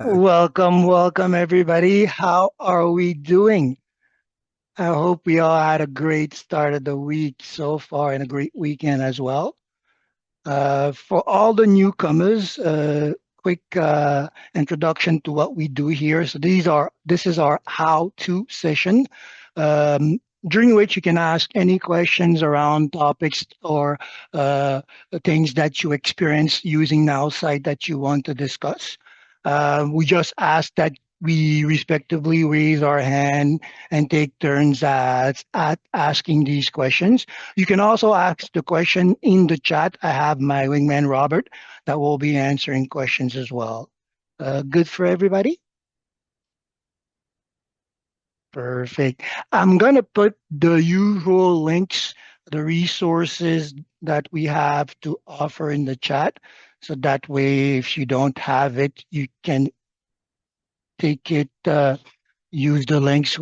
Welcome, welcome everybody. How are we doing? I hope we all had a great start of the week so far and a great weekend as well. For all the newcomers, quick introduction to what we do here. So this is our how-to session, um, during which you can ask any questions around topics or uh, things that you experience using Nowsite that you want to discuss. We just ask that we respectively raise our hand and take turns at asking these questions. You can also ask the question in the chat. I have my wingman Robert that will be answering questions as well. Good for everybody? Perfect. I'm going to put the usual links, the resources that we have to offer in the chat. So that way, if you don't have it, you can take it, use the links.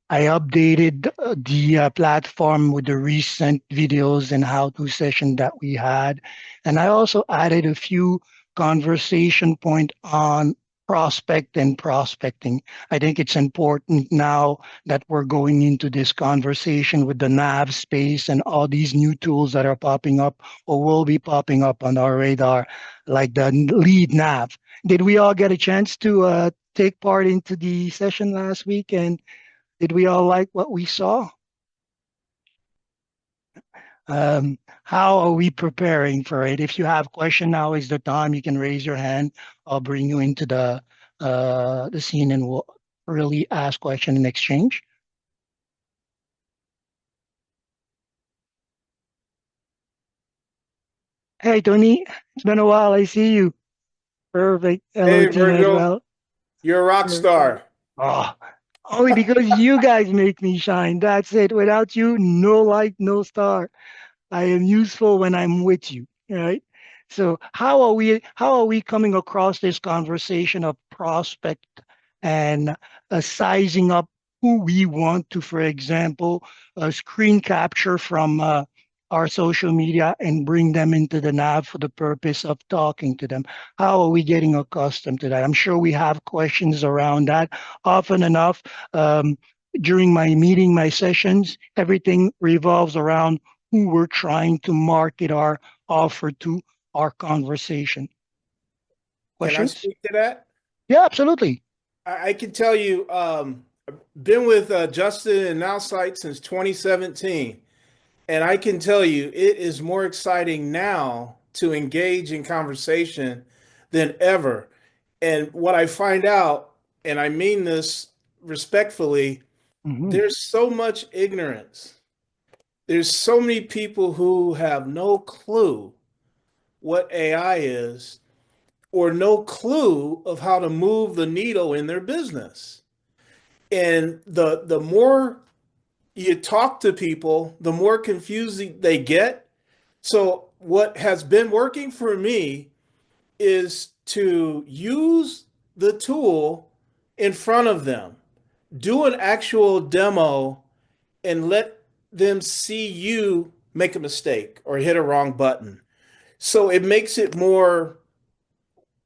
I updated the platform with the recent videos and how-to session that we had. And I also added a few conversation point on prospect and prospecting. I think it's important now that we're going into this conversation with the nav space and all these new tools that are popping up or will be popping up on our radar, like the lead nav. Did we all get a chance to take part into the session last week? And did we all like what we saw? How are we preparing for it? If you have question, now is the time. You can raise your hand. I'll bring you into the scene, and we'll really ask question and exchange. Hey, Tony, it's been a while. I see you. Perfect. Hello, Hey, team as Virgil, well. you're a rock Perfect. star. Oh, only because you guys make me shine. That's it. Without you, no light, no star. I am useful when I'm with you, right? So how are we coming across this conversation of prospect and sizing up who we want to, for example, screen capture from our social media and bring them into the nav for the purpose of talking to them? How are we getting accustomed to that? I'm sure we have questions around that often enough. Um, During my meeting, my sessions, everything revolves around who we're trying to market our offer to, our conversation. Can I Questions? speak to that? Yeah, absolutely. I can tell you, I've been with Justin and Nowsite since 2017, and I can tell you it is more exciting now to engage in conversation than ever. And what I find out, and I mean this respectfully, Hmm. there's so much ignorance. There's so many people who have no clue what AI is or no clue of how to move the needle in their business. And the more you talk to people, the more confusing they get. So what has been working for me is to use the tool in front of them, do an actual demo, and let them see you make a mistake or hit a wrong button. So it makes it more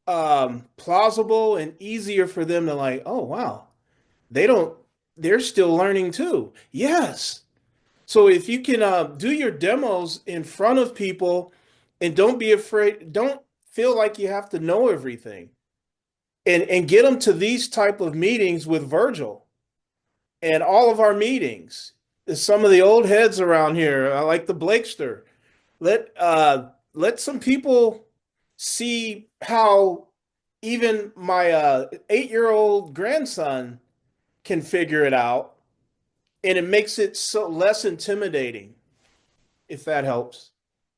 plausible and easier for them to like, oh wow, they don't, they're still learning too. Yes. So if you can do your demos in front of people and don't be afraid, don't feel like you have to know everything, and get them to these type of meetings with Virgil and all of our meetings. Some of the old heads around here, like the Blakester, let some people see how even my 8-year-old grandson can figure it out, and it makes it so less intimidating, if that helps.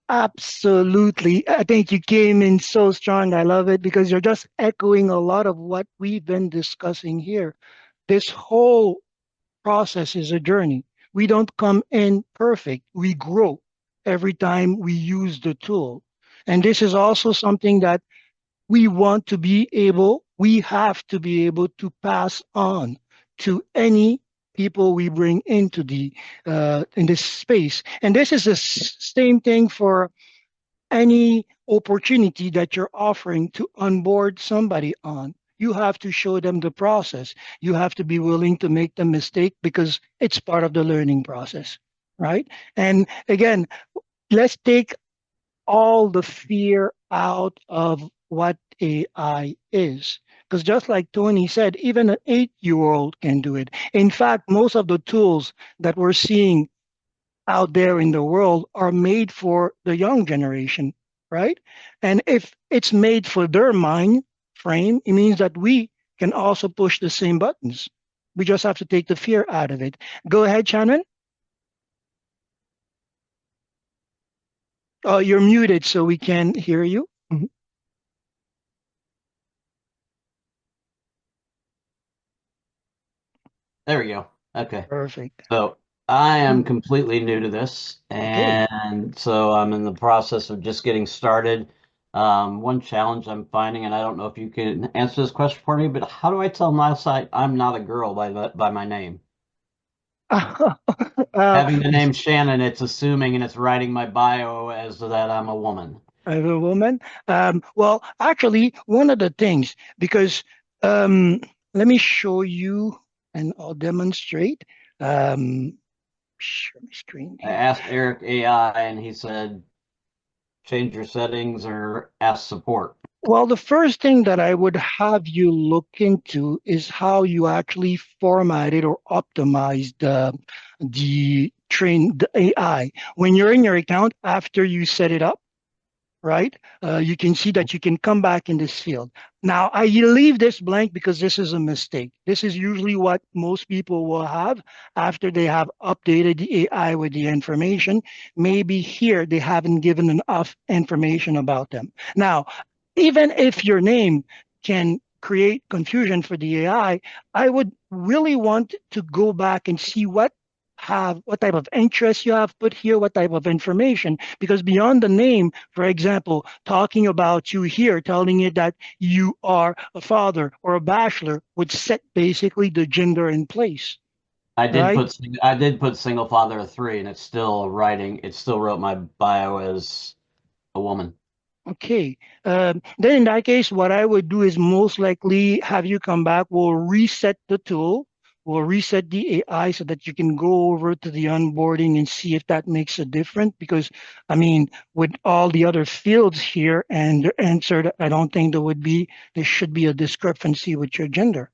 Absolutely. I think you came in so strong. I love it because you're just echoing a lot of what we've been discussing here. This whole process is a journey. We don't come in perfect. We grow every time we use the tool. And this is also something that we have to be able to pass on to any people we bring into the in this space. And this is the same thing for any opportunity that you're offering to onboard somebody on. You have to show them the process. You have to be willing to make the mistake because it's part of the learning process, right? And again, let's take all the fear out of what AI is. Because just like Tony said, even an 8-year old can do it. In fact, most of the tools that we're seeing out there in the world are made for the young generation, right? And if it's made for their mind frame, it means that we can also push the same buttons. We just have to take the fear out of it. Go ahead, Shannon. You're muted, so we can hear you. Mhm. There we go. Okay. Perfect. So I am Mm. completely new to this, Okay. and so I'm in the process of just getting started. One challenge I'm finding, and I don't know if you can answer this question for me, but how do I tell Nowsite I'm not a girl by my name? uh, Having the name Shannon, it's assuming and it's writing my bio as that I'm a woman. I'm a woman. Well, actually, one of the things, because um, let me show you and I'll demonstrate. Share my screen I here. asked Eric AI, and he said change your settings or ask support. Well, the first thing that I would have you look into is how you actually formatted or optimized the AI. When you're in your account after you set it up, right? You can see that you can come back in this field. Now, I leave this blank because this is a mistake. This is usually what most people will have after they have updated the AI with the information. Maybe here they haven't given enough information about them. Now, even if your name can create confusion for the AI, I would really want to go back and see what type of interest you have put here, what type of information, because beyond the name, for example, talking about you here, telling you that you are a father or a bachelor would set basically the gender in place, right? I did put single father of three, and it's still writing. It still wrote my bio as a woman. Okay. Then in that case, what I would do is most likely have you come back. We'll reset the tool. We'll reset the AI so that you can go over to the onboarding and see if that makes a difference. Because, I mean, with all the other fields here and the answer, I don't think there should be a discrepancy with your gender.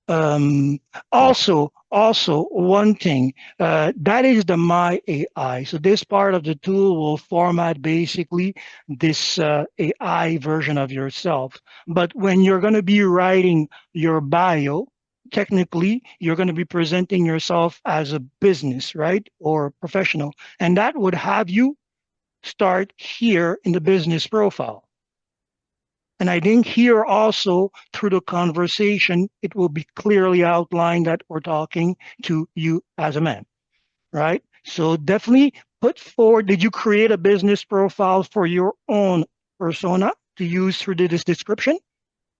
Um, Okay. also one thing that is the My AI. So this part of the tool will format basically this AI version of yourself. But when you're going to be writing your bio, technically you're going to be presenting yourself as a business, right, or professional, and that would have you start here in the business profile. And I think here also through the conversation, it will be clearly outlined that we're talking to you as a man, right? So definitely put forward, did you create a business profile for your own persona to use through this description?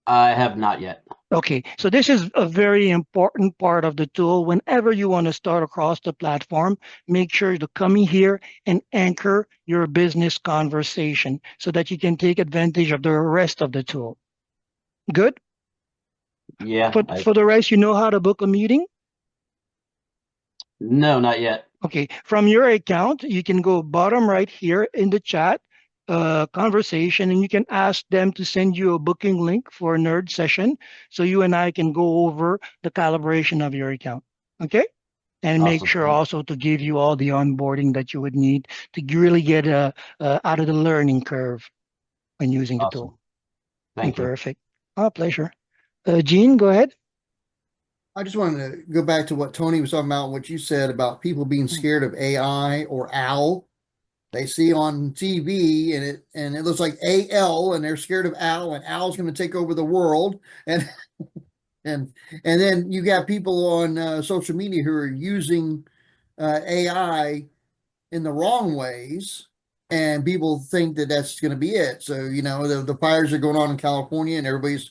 I have not yet. Okay, so this is a very important part of the tool. Whenever you want to start across the platform, make sure to come in here and anchor your business conversation so that you can take advantage of the rest of the tool. Good? Yeah, For the rest, you know how to book a meeting? no, not yet. Okay, from your account, you can go bottom right here in the chat conversation, and you can ask them to send you a booking link for a nerd session so you and I can go over the calibration of your account. Okay? And make Awesome. sure also to give you all the onboarding that you would need to really get out of the learning curve when using the Awesome. tool. Thank you. Perfect. Oh, pleasure. Gene, go ahead. I just wanted to go back to what Tony was talking about, what you said about people being scared of AI or OWL. They see on TV and it looks like AL and they're scared of OWL and OWL's going to take over the world. And and and then you got people on social media who are using AI in the wrong ways, and people think that that's going to be it. So the fires are going on in California, and everybody's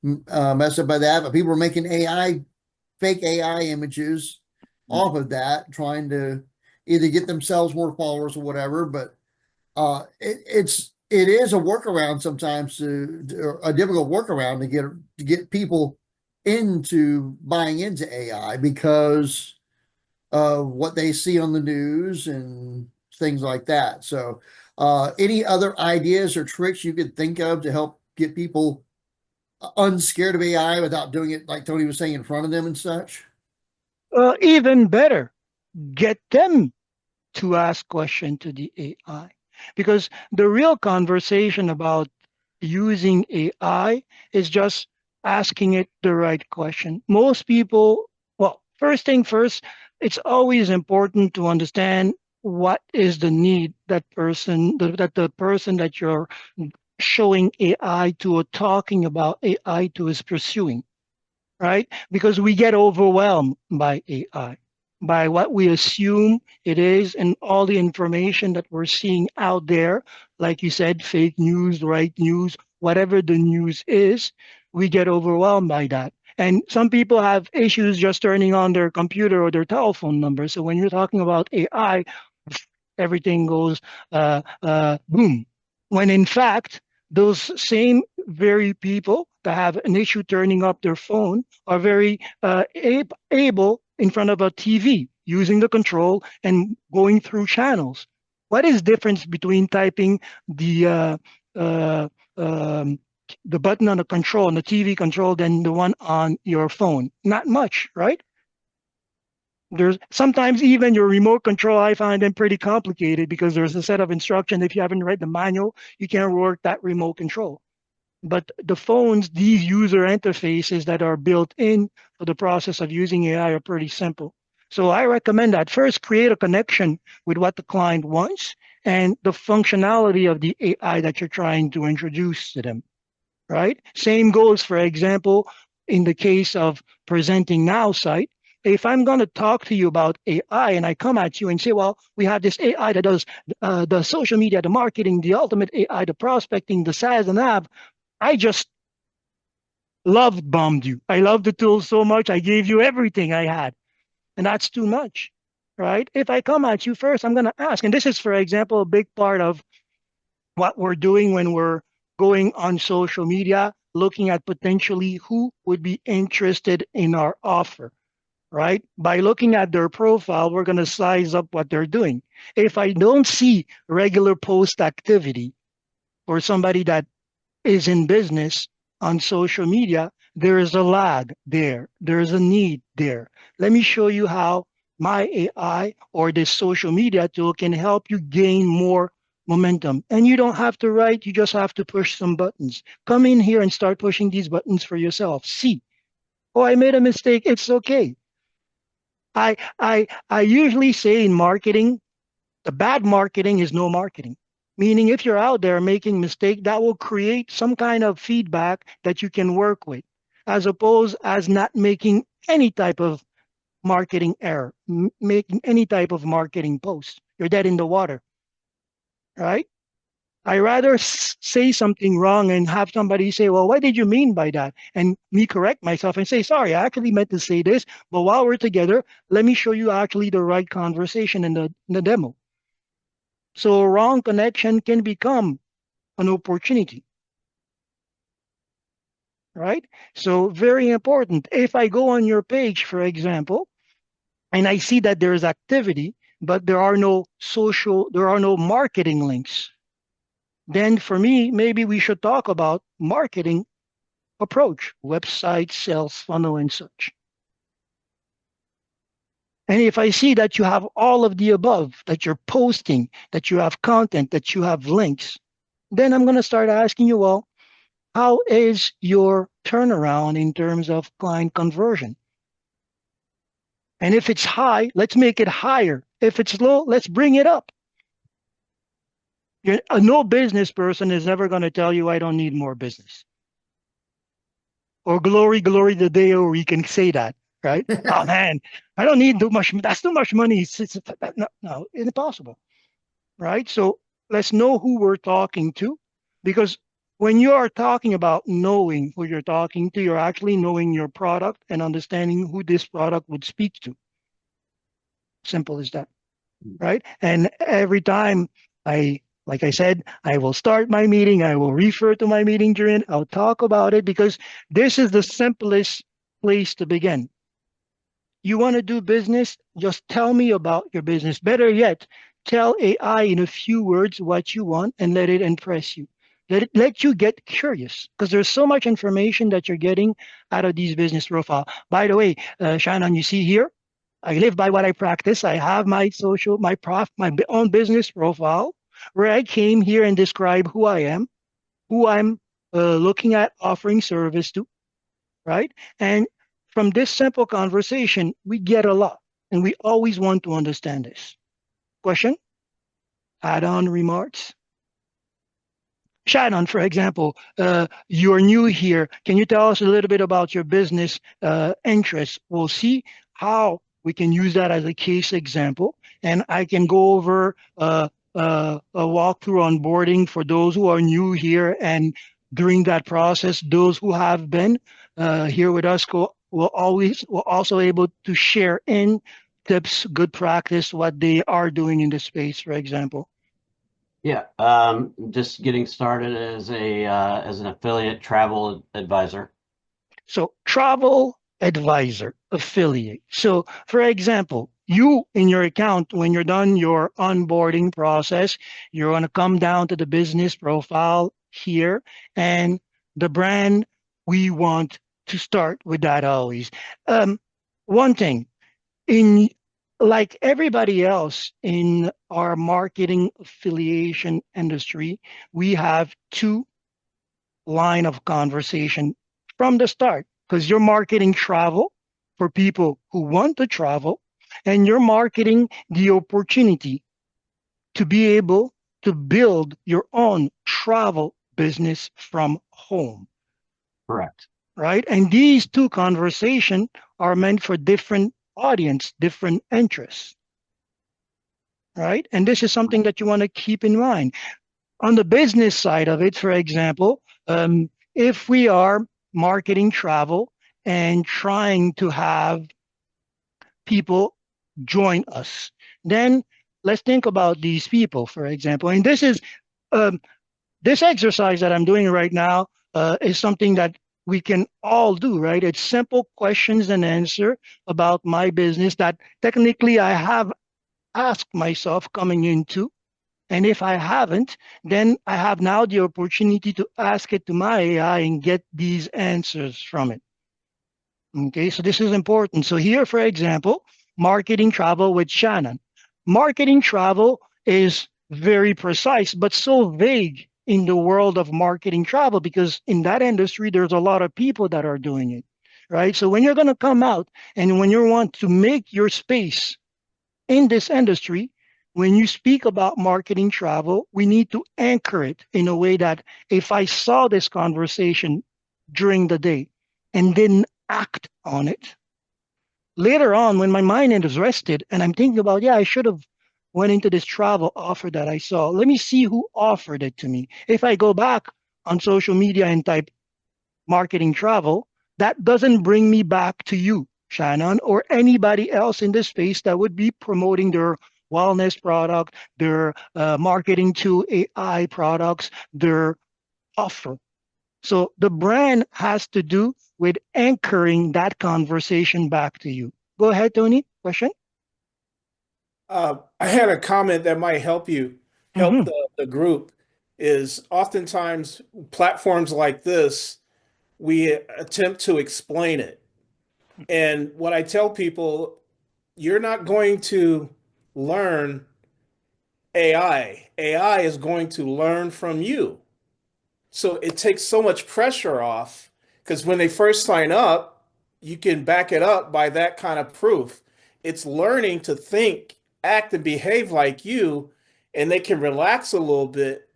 messed up by that. But people are making fake AI images off of that, trying to either get themselves more followers or whatever. But it's it is a workaround sometimes a difficult workaround to get people into buying into AI because of what they see on the news and things like that. So, any other ideas or tricks you could think of to help get people unscared of AI without doing it, like Tony was saying, in front of them and such? Even better, get them to ask question to the AI, because the real conversation about using AI is just asking it the right question. Most people, well, first thing first, it's always important to understand what is the need that the person that you're showing AI to or talking about AI to is pursuing, right? Because we get overwhelmed by AI, by what we assume it is, and all the information that we're seeing out there. Like you said, fake news, right news, whatever the news is, we get overwhelmed by that. And some people have issues just turning on their computer or their telephone number. So when you're talking about AI, everything goes boom. When in fact, those same very people that have an issue turning up their phone are very able in front of a TV using the control and going through channels. What is difference between typing uh, um, the button on the control, on the TV control, than the one on your phone? Not much, right? There's sometimes even your remote control, I find them pretty complicated because there's a set of instructions. If you haven't read the manual, you can't work that remote control. But the phones, these user interfaces that are built in for the process of using AI are pretty simple. So I recommend that first create a connection with what the client wants and the functionality of the AI that you're trying to introduce to them, right? Same goes, for example, in the case of presenting Nowsite. If I'm going to talk to you about AI and I come at you and say, well, we have this AI that does the social media, the marketing, the ultimate AI, the prospecting, the SaaS and app, I just love bombed you. I love the tool so much. I gave you everything I had. And that's too much, right? If I come at you first, I'm going to ask. And this is, for example, a big part of what we're doing when we're going on social media, looking at potentially who would be interested in our offer, right? By looking at their profile, we're going to size up what they're doing. If I don't see regular post activity or somebody that is in business on social media, there is a lag there. There is a need there. Let me show you how my AI or this social media tool can help you gain more momentum. And you don't have to write, you just have to push some buttons. Come in here and start pushing these buttons for yourself. See, oh, I made a mistake. It's okay. I usually say in marketing, the bad marketing is no marketing. Meaning if you're out there making mistake, that will create some kind of feedback that you can work with, as opposed as not making any type of marketing error, making any type of marketing post. You're dead in the water, right? I rather say something wrong and have somebody say, well, what did you mean by that? And me correct myself and say, sorry, I actually meant to say this, but while we're together, let me show you actually the right conversation in the demo. So a wrong connection can become an opportunity, right? So very important. If I go on your page, for example, and I see that there is activity, but there are no marketing links, then for me, maybe we should talk about marketing approach, website, sales funnel, and such. And if I see that you have all of the above, that you're posting, that you have content, that you have links, then I'm going to start asking you, well, how is your turnaround in terms of client conversion? And if it's high, let's make it higher. If it's low, let's bring it up. No business person is ever going to tell you, I don't need more business. Or glory, glory the day, or you can say that, right? Oh man, I don't need too much. That's too much money. No, it's impossible, right? So let's know who we're talking to, because when you are talking about knowing who you're talking to, you're actually knowing your product and understanding who this product would speak to. Simple as that, right? And every time I Like I said, I will start my meeting. I will refer to my meeting during. I'll talk about it because this is the simplest place to begin. You want to do business? Just tell me about your business. Better yet, tell AI in a few words what you want and let it impress you. Let you get curious because there's so much information that you're getting out of these business profile. By the way, Shannon, you see here, I live by what I practice. I have my social, my own business profile where I came here and describe who I am, who I'm looking at offering service to, right? And from this simple conversation, we get a lot, and we always want to understand this. Question? Add-on remarks? Shannon, for example, you're new here. Can you tell us a little bit about your business interests? We'll see how we can use that as a case example, and I can go over a walkthrough onboarding for those who are new here, and during that process, those who have been here with us will also able to share in tips, good practice, what they are doing in the space, for example. Yeah, just getting started as an affiliate travel advisor. So travel advisor affiliate. So for example, you in your account, when you're done your onboarding process, you're going to come down to the business profile here and the brand we want to start with that always. One thing in like everybody else in our marketing affiliation industry, we have two line of conversation from the start because you're marketing travel for people who want to travel and you're marketing the opportunity to be able to build your own travel business from home. Correct. Right? And these two conversations are meant for different audience, different interests. Right? And this is something that you want to keep in mind. On the business side of it, for example, if we are marketing travel and trying to have people join us, then let's think about these people, for example. And this is this exercise that I'm doing right now is something that we can all do, right? It's simple questions and answer about my business that technically I have asked myself coming into. And if I haven't, then I have now the opportunity to ask it to my AI and get these answers from it. Okay, so this is important. So here, for example, marketing travel with Shannon. Marketing travel is very precise, but so vague in the world of marketing travel because in that industry, there's a lot of people that are doing it, right? So when you're going to come out and when you want to make your space in this industry, when you speak about marketing travel, we need to anchor it in a way that if I saw this conversation during the day and didn't act on it, later on when my mind is rested and I'm thinking about, yeah, I should have went into this travel offer that I saw. Let me see who offered it to me. If I go back on social media and type marketing travel, that doesn't bring me back to you, Shannon, or anybody else in this space that would be promoting their wellness product, their marketing to AI products, their offer. So the brand has to do with anchoring that conversation back to you. Go ahead, Tony. Question? I had a comment that might help Mm-hmm. the group is oftentimes platforms like this, we attempt to explain it. And what I tell people, you're not going to learn AI. AI is going to learn from you. So it takes so much pressure off because when they first sign up, you can back it up by that kind of proof. It's learning to think, act, and behave like you, and they can relax a little bit.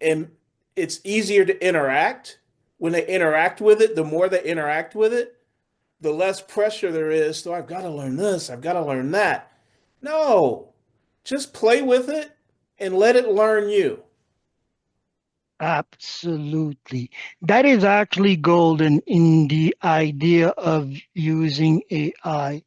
And it's easier to interact. When they interact with it, the more they interact with it, the less pressure there is. So I've got to learn this, I've got to learn that. No, just play with it and let it learn you. Absolutely. That is actually golden in the idea of using AI.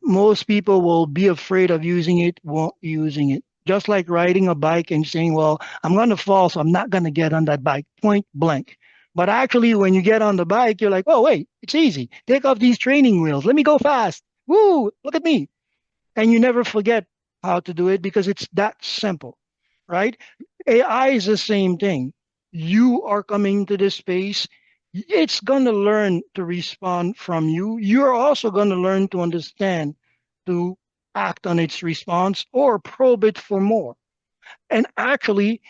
Most people will be afraid of using it, won't using it. Just like riding a bike and saying, well, I'm going to fall, so I'm not going to get on that bike, point blank. But actually, when you get on the bike, you're like, oh, wait, it's easy. Take off these training wheels. Let me go fast. Woo, look at me. And you never forget how to do it because it's that simple, right? AI is the same thing. You are coming to this space. It's going to learn to respond from you. You're also going to learn to understand, to act on its response or probe it for more. And actually,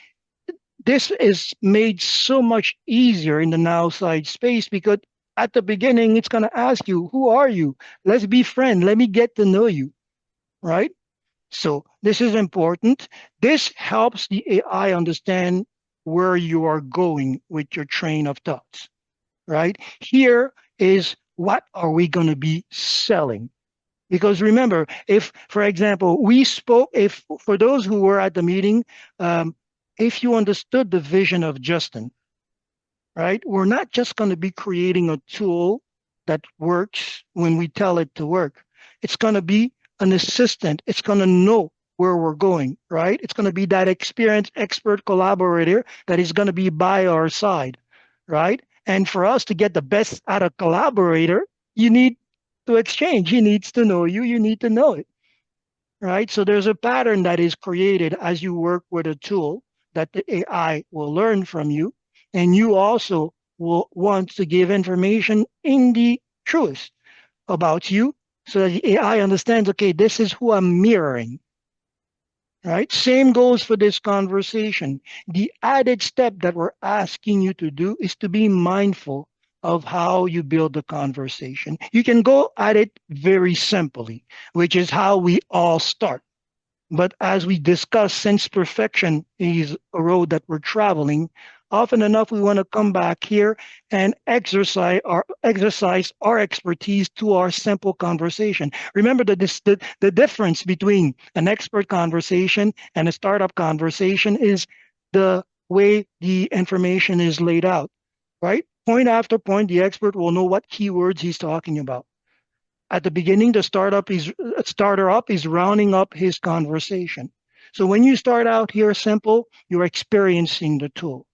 this is made so much easier in the Nowsite space because at the beginning, it's going to ask you, who are you? Let's be friends. Let me get to know you, right? So this is important. This helps the AI understand where you are going with your train of thoughts, right? Here is what are we going to be selling? Because remember, if, for example, we spoke, if for those who were at the meeting, if you understood the vision of Justin, right? We're not just going to be creating a tool that works when we tell it to work. It's going to be an assistant. It's going to know where we're going, right? It's going to be that experienced expert collaborator that is going to be by our side, right? And for us to get the best out of collaborator, you need to exchange. He needs to know you. You need to know it, right? So there's a pattern that is created as you work with a tool that the AI will learn from you. And you also will want to give information in the truest about you so that the AI understands, okay, this is who I'm mirroring, right? Same goes for this conversation. The added step that we're asking you to do is to be mindful of how you build the conversation. You can go at it very simply, which is how we all start. But as we discuss, since perfection is a road that we're traveling, often enough we want to come back here and exercise our expertise to our simple conversation. Remember that the difference between an expert conversation and a startup conversation is the way the information is laid out, right? Point after point, the expert will know what keywords he's talking about. At the beginning, the starter up is rounding up his conversation. So when you start out here simple, you're experiencing the tool.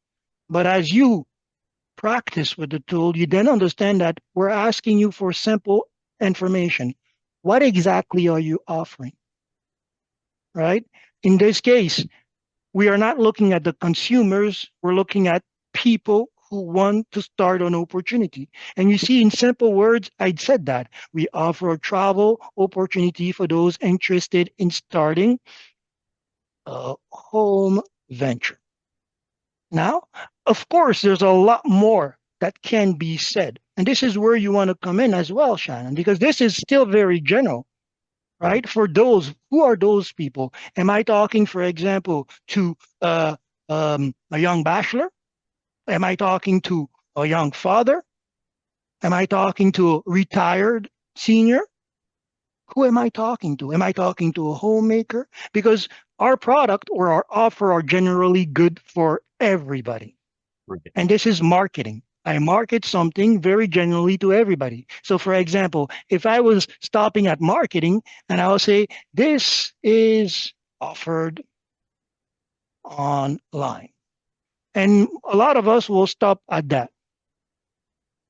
But as you practice with the tool, you then understand that we're asking you for simple information. What exactly are you offering? Right? In this case, we are not looking at the consumers, we're looking at people who want to start an opportunity. And you see, in simple words, I said that we offer a travel opportunity for those interested in starting a home venture. Now, of course, there's a lot more that can be said. And this is where you want to come in as well, Shannon, because this is still very general, right? For those, who are those people? Am I talking, for example, to a young bachelor? Am I talking to a young father? Am I talking to a retired senior? Who am I talking to? Am I talking to a homemaker? Because our product or our offer are generally good for everybody. Right. And this is marketing. I market something very generally to everybody. So for example, if I was stopping at marketing and I will say, this is offered online. And a lot of us will stop at that,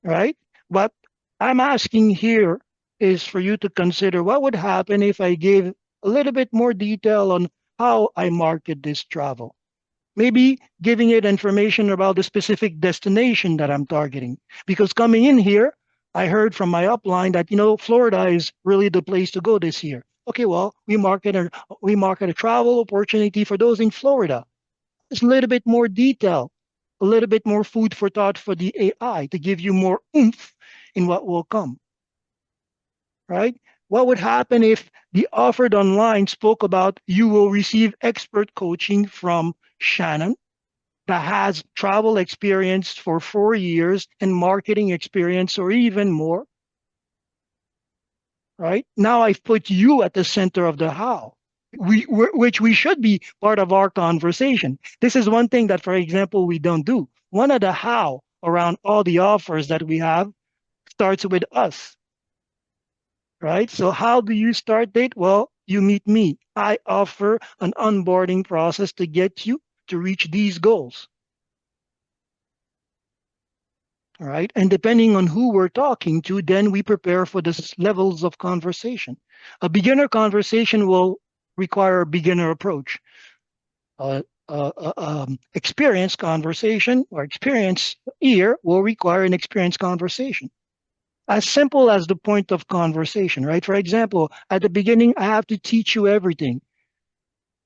right? But I'm asking here is for you to consider what would happen if I gave a little bit more detail on how I market this travel. Maybe giving it information about the specific destination that I'm targeting. Because coming in here, I heard from my upline that, Florida is really the place to go this year. Okay, well, we market a travel opportunity for those in Florida. Just a little bit more detail, a little bit more food for thought for the AI to give you more oomph in what will come, right? What would happen if the offered online spoke about you will receive expert coaching from Shannon that has travel experience for 4 years and marketing experience or even more, right? Now I've put you at the center of the how, which we should be part of our conversation. This is one thing that, for example, we don't do. One of the how around all the offers that we have starts with us, right? So how do you start it? Well, you meet me. I offer an onboarding process to get you to reach these goals. All right. And depending on who we're talking to, then we prepare for the levels of conversation. A beginner conversation will require a beginner approach. Experienced conversation or experience ear will require an experienced conversation. As simple as the point of conversation, right? For example, at the beginning, I have to teach you everything.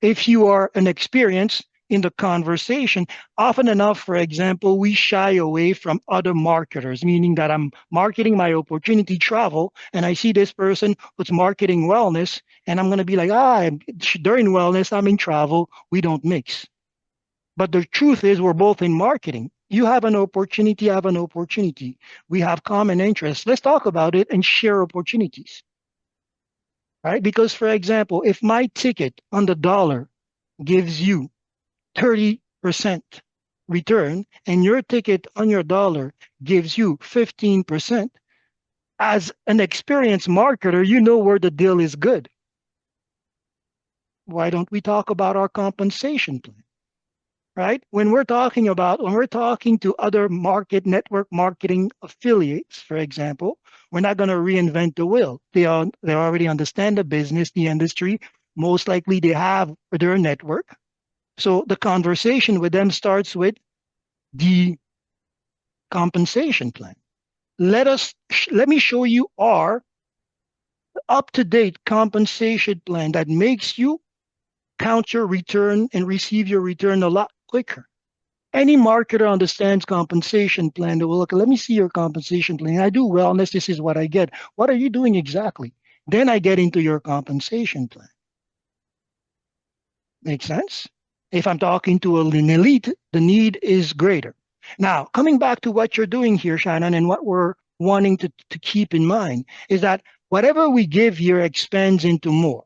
If you are an experience in the conversation, often enough, for example, we shy away from other marketers, meaning that I'm marketing my opportunity travel and I see this person who's marketing wellness and I'm going to be like, they're in wellness, I'm in travel, we don't mix. But the truth is we're both in marketing. You have an opportunity, I have an opportunity. We have common interests. Let's talk about it and share opportunities. Right? Because, for example, if my ticket on the dollar gives you 30% return and your ticket on your dollar gives you 15%, as an experienced marketer, you know where the deal is good. Why don't we talk about our compensation plan? Right? When we're talking to other network marketing affiliates, for example, we're not going to reinvent the wheel. They already understand the business, the industry. Most likely they have their network. So the conversation with them starts with the compensation plan. Let me show you our up-to-date compensation plan that makes you count your return and receive your return a lot quicker. Any marketer understands compensation plan. They will look, let me see your compensation plan. I do wellness. This is what I get. What are you doing exactly? Then I get into your compensation plan. Make sense? If I'm talking to an elite, the need is greater. Now, coming back to what you're doing here, Shannon, and what we're wanting to keep in mind is that whatever we give here expands into more.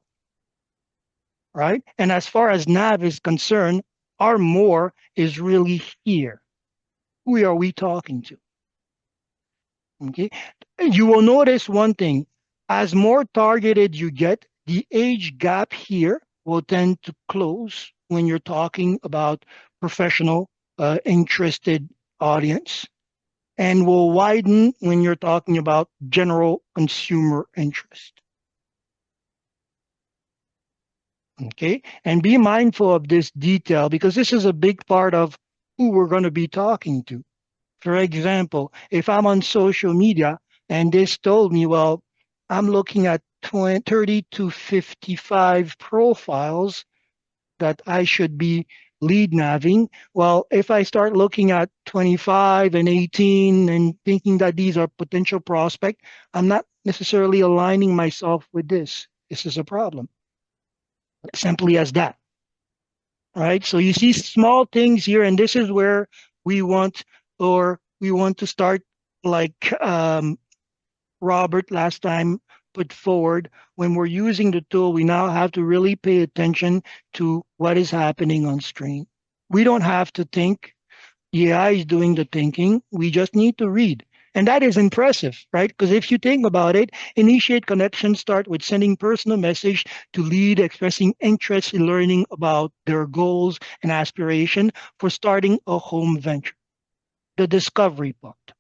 Right? And as far as NAV is concerned, our more is really here. Who are we talking to? Okay. You will notice one thing. As more targeted you get, the age gap here will tend to close when you're talking about professional, interested audience, and will widen when you're talking about general consumer interest. Okay, and be mindful of this detail because this is a big part of who we're going to be talking to. For example, if I'm on social media and this told me, well, I'm looking at 30 to 55 profiles that I should be lead naving. Well, if I start looking at 25 and 18 and thinking that these are potential prospects, I'm not necessarily aligning myself with this. This is a problem. Simply as that. Right? So you see small things here, and this is where we want to start like Robert last time put forward. When we're using the tool, we now have to really pay attention to what is happening on screen. We don't have to think. AI is doing the thinking. We just need to read. And that is impressive, right? Because if you think about it, initiate connections start with sending personal message to lead, expressing interest in learning about their goals and aspiration for starting a home venture. The discovery part,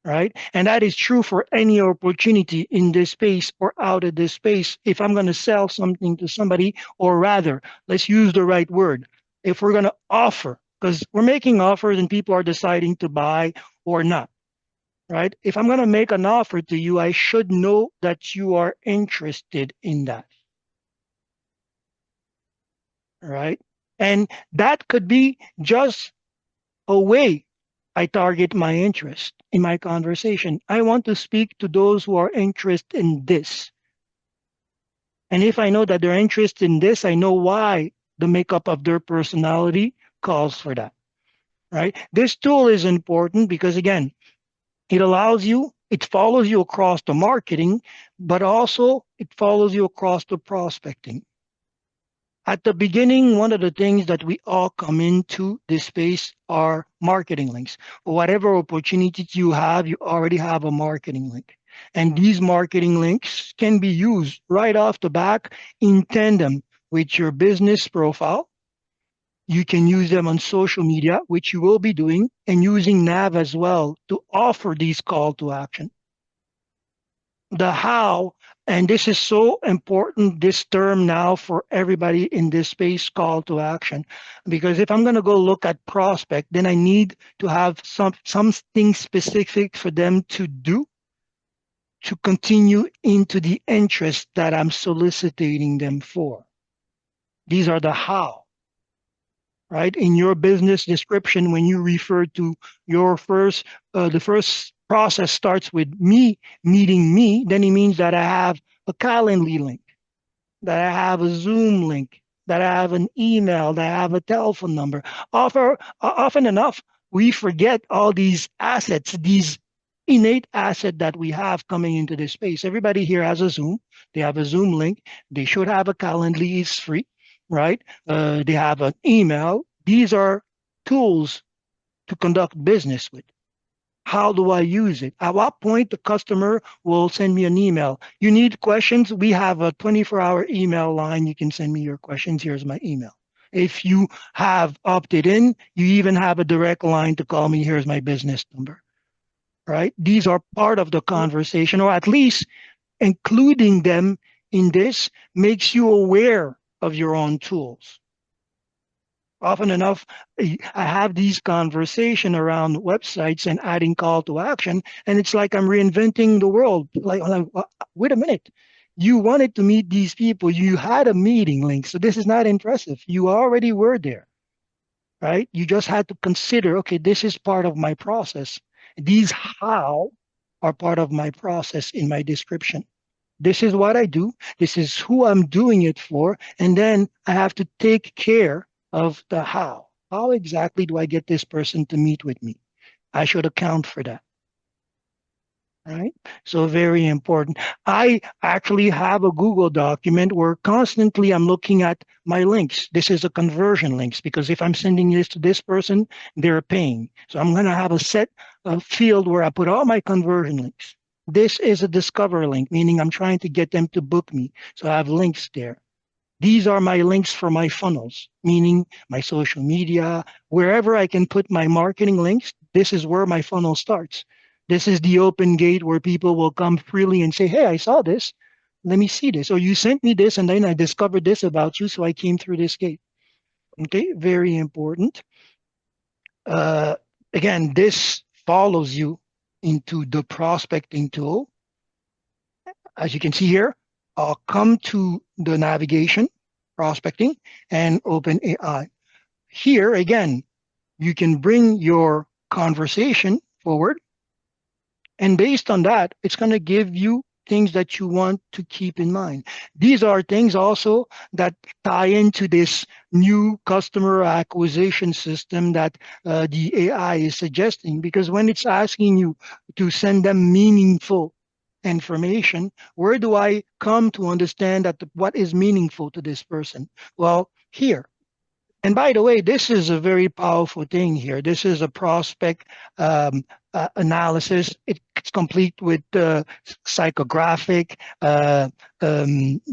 right? And that is true for any opportunity in this space or out of this space. If I'm going to sell something to somebody, or rather, let's use the right word. If we're going to offer, because we're making offers and people are deciding to buy or not. Right? If I'm going to make an offer to you, I should know that you are interested in that. Right? And that could be just a way I target my interest in my conversation. I want to speak to those who are interested in this. And if I know that they're interested in this, I know why the makeup of their personality calls for that. Right? This tool is important because, again, it follows you across the marketing, but also it follows you across the prospecting. At the beginning, one of the things that we all come into this space are marketing links. For whatever opportunities you have, you already have a marketing link. And these marketing links can be used right off the back in tandem with your business profile. You can use them on social media, which you will be doing, and using Nav as well to offer these call to action. The how, and this is so important, this term now for everybody in this space, call to action. Because if I'm going to go look at prospect, then I need to have something specific for them to do to continue into the interest that I'm soliciting them for. These are the how. Right? In your business description, when you refer to your the first process starts with me meeting me, then it means that I have a Calendly link, that I have a Zoom link, that I have an email, that I have a telephone number. Often enough, we forget all these assets, these innate asset that we have coming into this space. Everybody here has a Zoom. They have a Zoom link. They should have a Calendly. It's free, right? They have an email. These are tools to conduct business with. How do I use it? At what point the customer will send me an email? You need questions? We have a 24-hour email line. You can send me your questions. Here's my email. If you have opted in, you even have a direct line to call me. Here's my business number. Right? These are part of the conversation, or at least including them in this makes you aware of your own tools. Often enough, I have these conversations around websites and adding call to action, and it's like I'm reinventing the world. Like, wait a minute. You wanted to meet these people. You had a meeting link. So this is not impressive. You already were there, right? You just had to consider, okay, this is part of my process. These how are part of my process in my description. This is what I do. This is who I'm doing it for. And then I have to take care of the how. How exactly do I get this person to meet with me? I should account for that. Right? So very important. I actually have a Google document where constantly I'm looking at my links. This is a conversion links because if I'm sending this to this person, they're paying. So I'm going to have a set field where I put all my conversion links. This is a discover link, meaning I'm trying to get them to book me. So I have links there. These are my links for my funnels, meaning my social media, wherever I can put my marketing links. This is where my funnel starts. This is the open gate where people will come freely and say, hey, I saw this. Let me see this. Or you sent me this and then I discovered this about you. So I came through this gate. Okay, very important. Again, this follows you into the prospecting tool. As you can see here, I'll come to the navigation, prospecting, and open AI. Here, again, you can bring your conversation forward. And based on that, it's going to give you things that you want to keep in mind. These are things also that tie into this new customer acquisition system that the AI is suggesting, because when it's asking you to send them meaningful information, where do I come to understand that what is meaningful to this person? Well, here. And by the way, this is a very powerful thing here. This is a prospect analysis. It's complete with psychographic,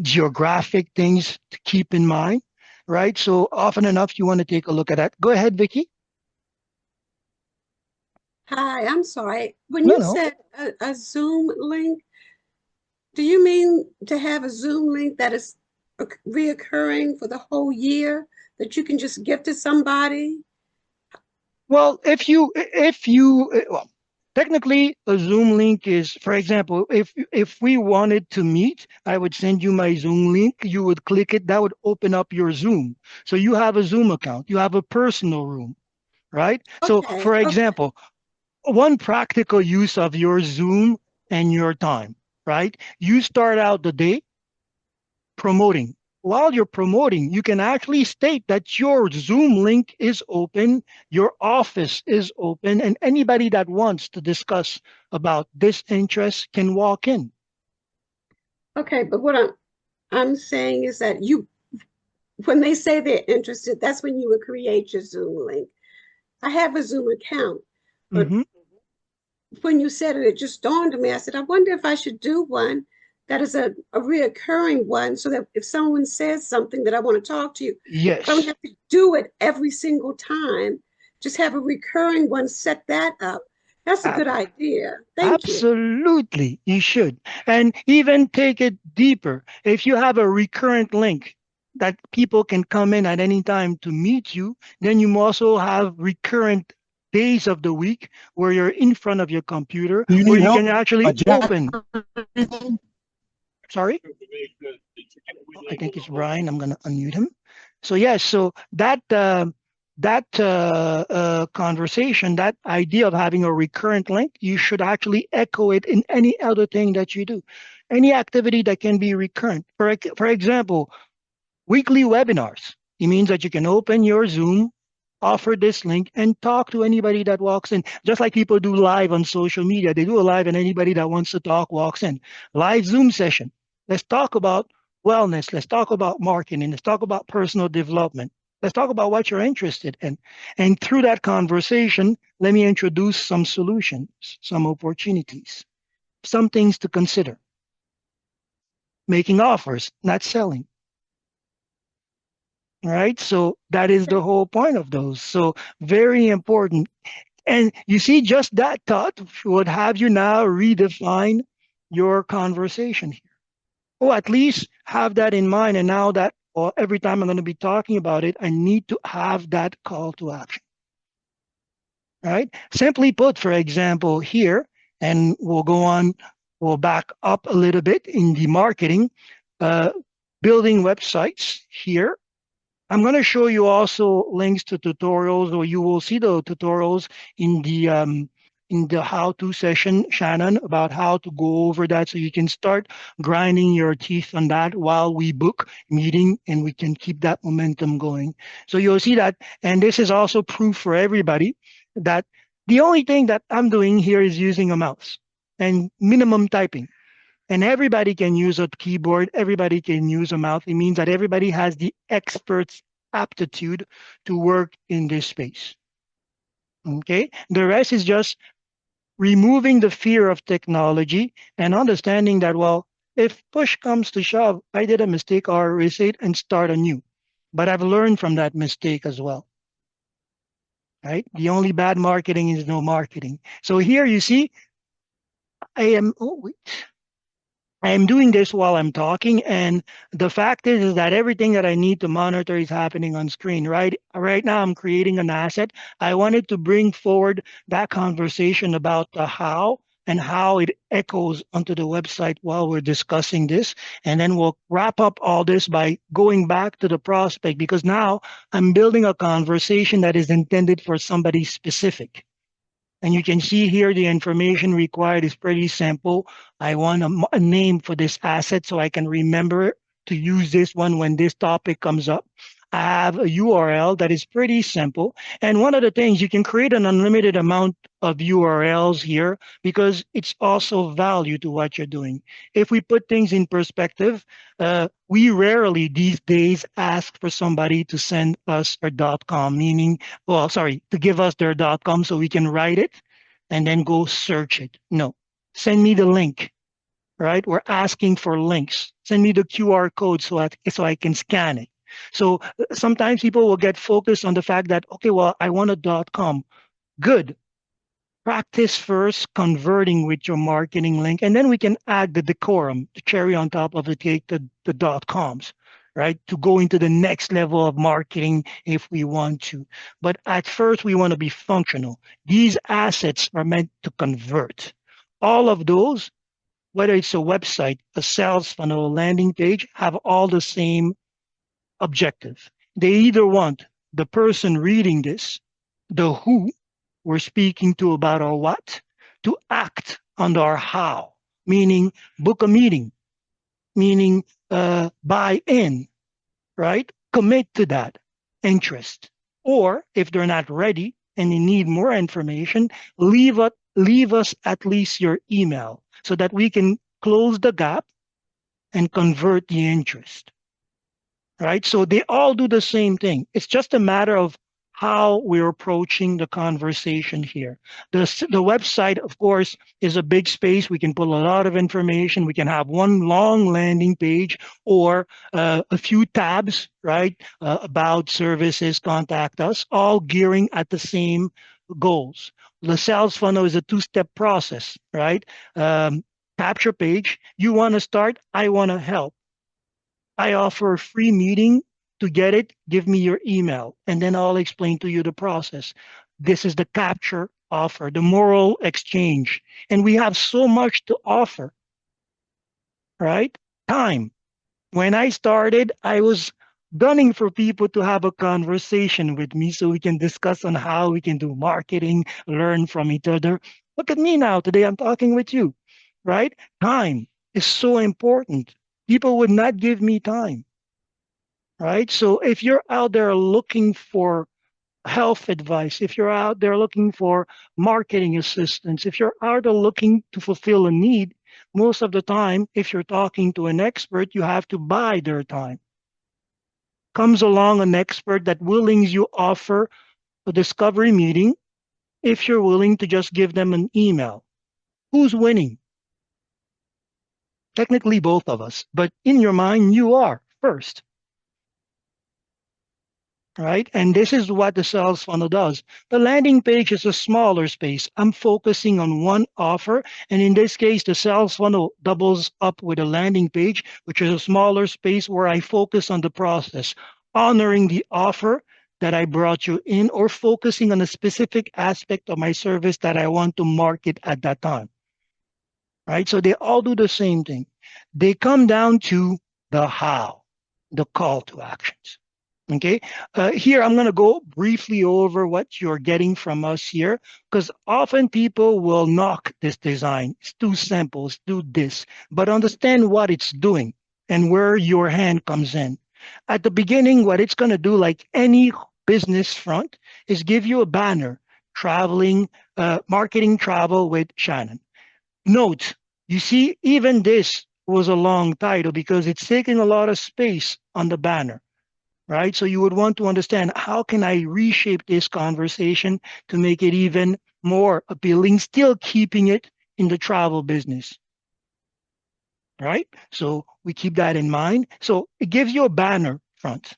geographic things to keep in mind, right? So often enough, you want to take a look at that. Go ahead, Vicky. Hi, I'm sorry. When No, you no. said a Zoom link, do you mean to have a Zoom link that is reoccurring for the whole year that you can just give to somebody? Well, well, technically a Zoom link is, for example, if we wanted to meet, I would send you my Zoom link. You would click it. That would open up your Zoom. So you have a Zoom account. You have a personal room, right? So, Okay, for okay. example, one practical use of your Zoom and your time, right? You start out the day promoting. While you're promoting, you can actually state that your Zoom link is open, your office is open, and anybody that wants to discuss about this interest can walk in. Okay, but what I'm saying is that when they say they're interested, that's when you would create your Zoom link. I have a Zoom account, but Mm-hmm. when you said it, it just dawned on me. I said, I wonder if I should do one that is a reoccurring one, so that if someone says something that I want to talk to you, I don't Yes, have to do it every single time. Just have a recurring one, set that up. That's a good idea. Thank you. absolutely, you should. And even take it deeper. If you have a recurrent link that people can come in at any time to meet you, then you also have recurrent days of the week where you're in front of your computer, You where need you help, can actually Jack? open. Sorry? I think it's Brian. I'm going to unmute him. So yes, so that conversation, that idea of having a recurrent link, you should actually echo it in any other thing that you do, any activity that can be recurrent. For example, weekly webinars. It means that you can open your Zoom, offer this link, and talk to anybody that walks in. Just like people do live on social media, they do a live, and anybody that wants to talk walks in. Live Zoom session. Let's talk about wellness. Let's talk about marketing. Let's talk about personal development. Let's talk about what you're interested in. And through that conversation, let me introduce some solutions, some opportunities, some things to consider. Making offers, not selling. Right? So that is the whole point of those. So very important. And you see, just that thought would have you now redefine your conversation here. Or at least have that in mind. And now that, or every time I'm going to be talking about it, I need to have that call to action. Right? Simply put, for example, here, and we'll go on, we'll back up a little bit in the marketing, uh, building websites here. I'm going to show you also links to tutorials, or you will see the tutorials in the how-to session, Shannon, about how to go over that, so you can start grinding your teeth on that while we book meeting, and we can keep that momentum going. So you'll see that, and this is also proof for everybody that the only thing that I'm doing here is using a mouse and minimum typing. And everybody can use a keyboard, everybody can use a mouse. It means that everybody has the expert's aptitude to work in this space. Okay? The rest is just removing the fear of technology and understanding that, well, if push comes to shove, I did a mistake, or erase it and start anew. But I've learned from that mistake as well. Right? The only bad marketing is no marketing. So here you see, I am doing this while I'm talking, and the fact is that everything that I need to monitor is happening on screen. Right now, I'm creating an asset. I wanted to bring forward that conversation about the how and how it echoes onto the website while we're discussing this. And then we'll wrap up all this by going back to the prospect, because now I'm building a conversation that is intended for somebody specific. And you can see here the information required is pretty simple. I want a name for this asset so I can remember to use this one when this topic comes up. I have a URL that is pretty simple. And one of the things, you can create an unlimited amount of URLs here, because it's also value to what you're doing. If we put things in perspective, we rarely these days ask for somebody to send us a .com, meaning, well, sorry, to give us their .com so we can write it and then go search it. No, send me the link. Right? We're asking for links. Send me the QR code so I can scan it. So sometimes people will get focused on the fact that, okay, well, I want a .com. Good. Practice first converting with your marketing link, and then we can add the decorum, the cherry on top of the cake, the .coms, right? To go into the next level of marketing if we want to. But at first, we want to be functional. These assets are meant to convert. All of those, whether it's a website, a sales funnel, a landing page, have all the same objective. They either want the person reading this, the who we're speaking to about our what, to act on our how, meaning book a meeting, meaning buy in, right? Commit to that interest. Or if they're not ready and they need more information, leave us at least your email so that we can close the gap and convert the interest. Right? So they all do the same thing. It's just a matter of how we're approaching the conversation here. The website, of course, is a big space. We can put a lot of information. We can have one long landing page or a few tabs, right? About services, contact us, all gearing at the same goals. The sales funnel is a two-step process, right? Capture page. You want to start, I want to help. I offer a free meeting. To get it, give me your email, and then I'll explain to you the process. This is the capture offer, the moral exchange. And we have so much to offer, right? Time. When I started, I was gunning for people to have a conversation with me so we can discuss on how we can do marketing, learn from each other. Look at me now. Today I'm talking with you, right? Time is so important. People would not give me time, right? So if you're out there looking for health advice, if you're out there looking for marketing assistance, if you're out there looking to fulfill a need, most of the time, if you're talking to an expert, you have to buy their time. Comes along an expert that willing you offer a discovery meeting if you're willing to just give them an email. Who's winning? Technically, both of us, but in your mind, you are first. Right? And this is what the sales funnel does. The landing page is a smaller space. I'm focusing on one offer. And in this case, the sales funnel doubles up with a landing page, which is a smaller space where I focus on the process, honoring the offer that I brought you in or focusing on a specific aspect of my service that I want to market at that time. Right? So they all do the same thing. They come down to the how, the call to actions. Okay, here I'm going to go briefly over what you're getting from us here, because often people will knock this design. It's too simple, it's too this, but understand what it's doing and where your hand comes in. At the beginning, what it's going to do, like any business front, is give you a banner, traveling, marketing travel with Shannon. Note, you see, even this was a long title because it's taking a lot of space on the banner. Right? So you would want to understand, how can I reshape this conversation to make it even more appealing, still keeping it in the travel business. Right? So we keep that in mind. So it gives you a banner front.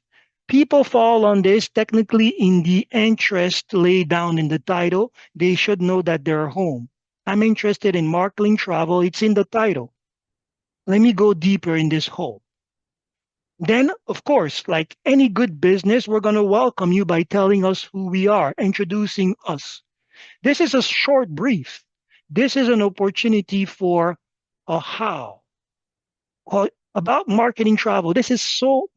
People fall on this technically in the interest laid down in the title. They should know that they're home. I'm interested in marketing travel. It's in the title. Let me go deeper in this hole. Then, of course, like any good business, we're going to welcome you by telling us who we are, introducing us. This is a short brief. This is an opportunity for a how. About marketing travel. This is so,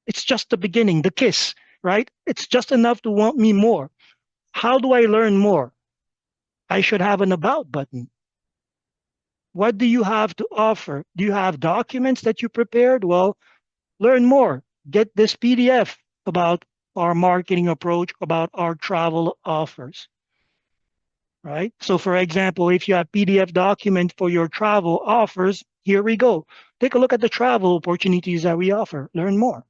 it's just the beginning, the kiss, right? It's just enough to want me more. How do I learn more? I should have an about button. What do you have to offer? Do you have documents that you prepared? Well, learn more. Get this PDF about our marketing approach, about our travel offers, right? So for example, if you have PDF document for your travel offers, here we go. Take a look at the travel opportunities that we offer. Learn more.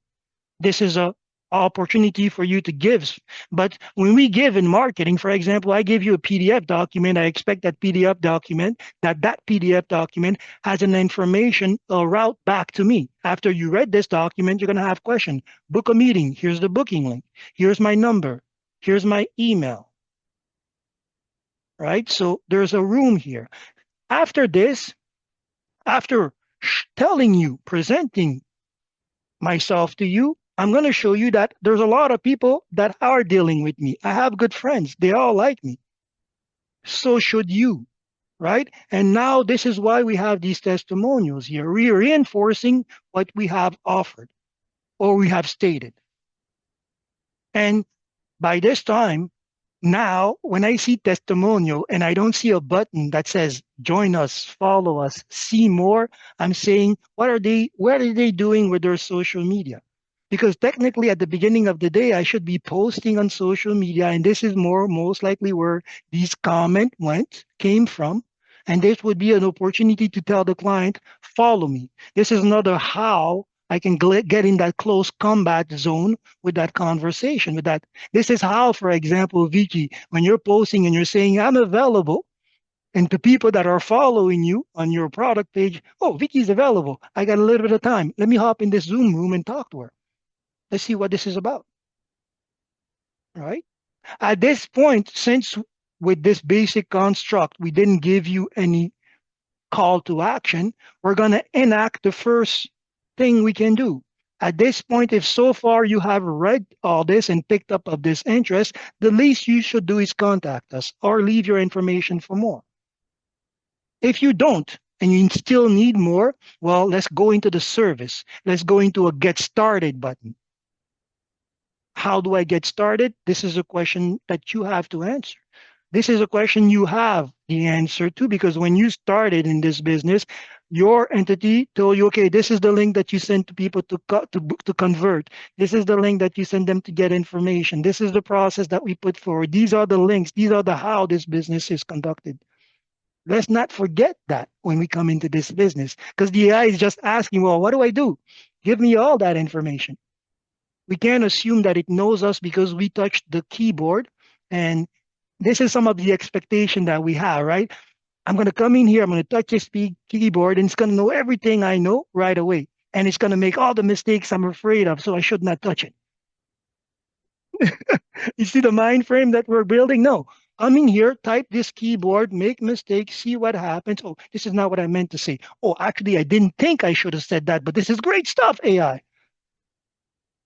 This is a opportunity for you to give. But when we give in marketing, for example, I give you a PDF document. I expect that PDF document, that PDF document has an information, a route back to me. After you read this document, you're going to have question. Book a meeting. Here's the booking link. Here's my number. Here's my email. Right? So there's a room here. After this, after telling you, presenting myself to you, I'm going to show you that there's a lot of people that are dealing with me. I have good friends. They all like me. So should you, right? And now this is why we have these testimonials here. We are reinforcing what we have offered or we have stated. And by this time, now, when I see testimonial and I don't see a button that says join us, follow us, see more, I'm saying, what are they doing with their social media? Because technically at the beginning of the day, I should be posting on social media, and this is most likely where these comment came from. And this would be an opportunity to tell the client, follow me. This is another how I can get in that close combat zone with that conversation, with that. This is how, for example, Vicky, when you're posting and you're saying, I'm available, and to people that are following you on your product page, oh, Vicky's available. I got a little bit of time. Let me hop in this Zoom room and talk to her. Let's see what this is about. Right? At this point, since with this basic construct, we didn't give you any call to action, we're going to enact the first thing we can do. At this point, if so far you have read all this and picked up of this interest, the least you should do is contact us or leave your information for more. If you don't and you still need more, well, let's go into the service. Let's go into a get started button. How do I get started? This is a question that you have to answer. This is a question you have the answer to, because when you started in this business, your entity told you, okay, this is the link that you send to people to convert. This is the link that you send them to get information. This is the process that we put forward. These are the links. These are the how this business is conducted. Let's not forget that when we come into this business, because the AI is just asking, well, what do I do? Give me all that information. We can't assume that it knows us because we touched the keyboard. And this is some of the expectation that we have, right? I'm going to come in here, I'm going to touch this keyboard, and it's going to know everything I know right away. And it's going to make all the mistakes I'm afraid of, so I should not touch it. You see the mind frame that we're building? No. Come in here, type this keyboard, make mistakes, see what happens. Oh, this is not what I meant to say. Oh, actually, I didn't think I should have said that, but this is great stuff, AI.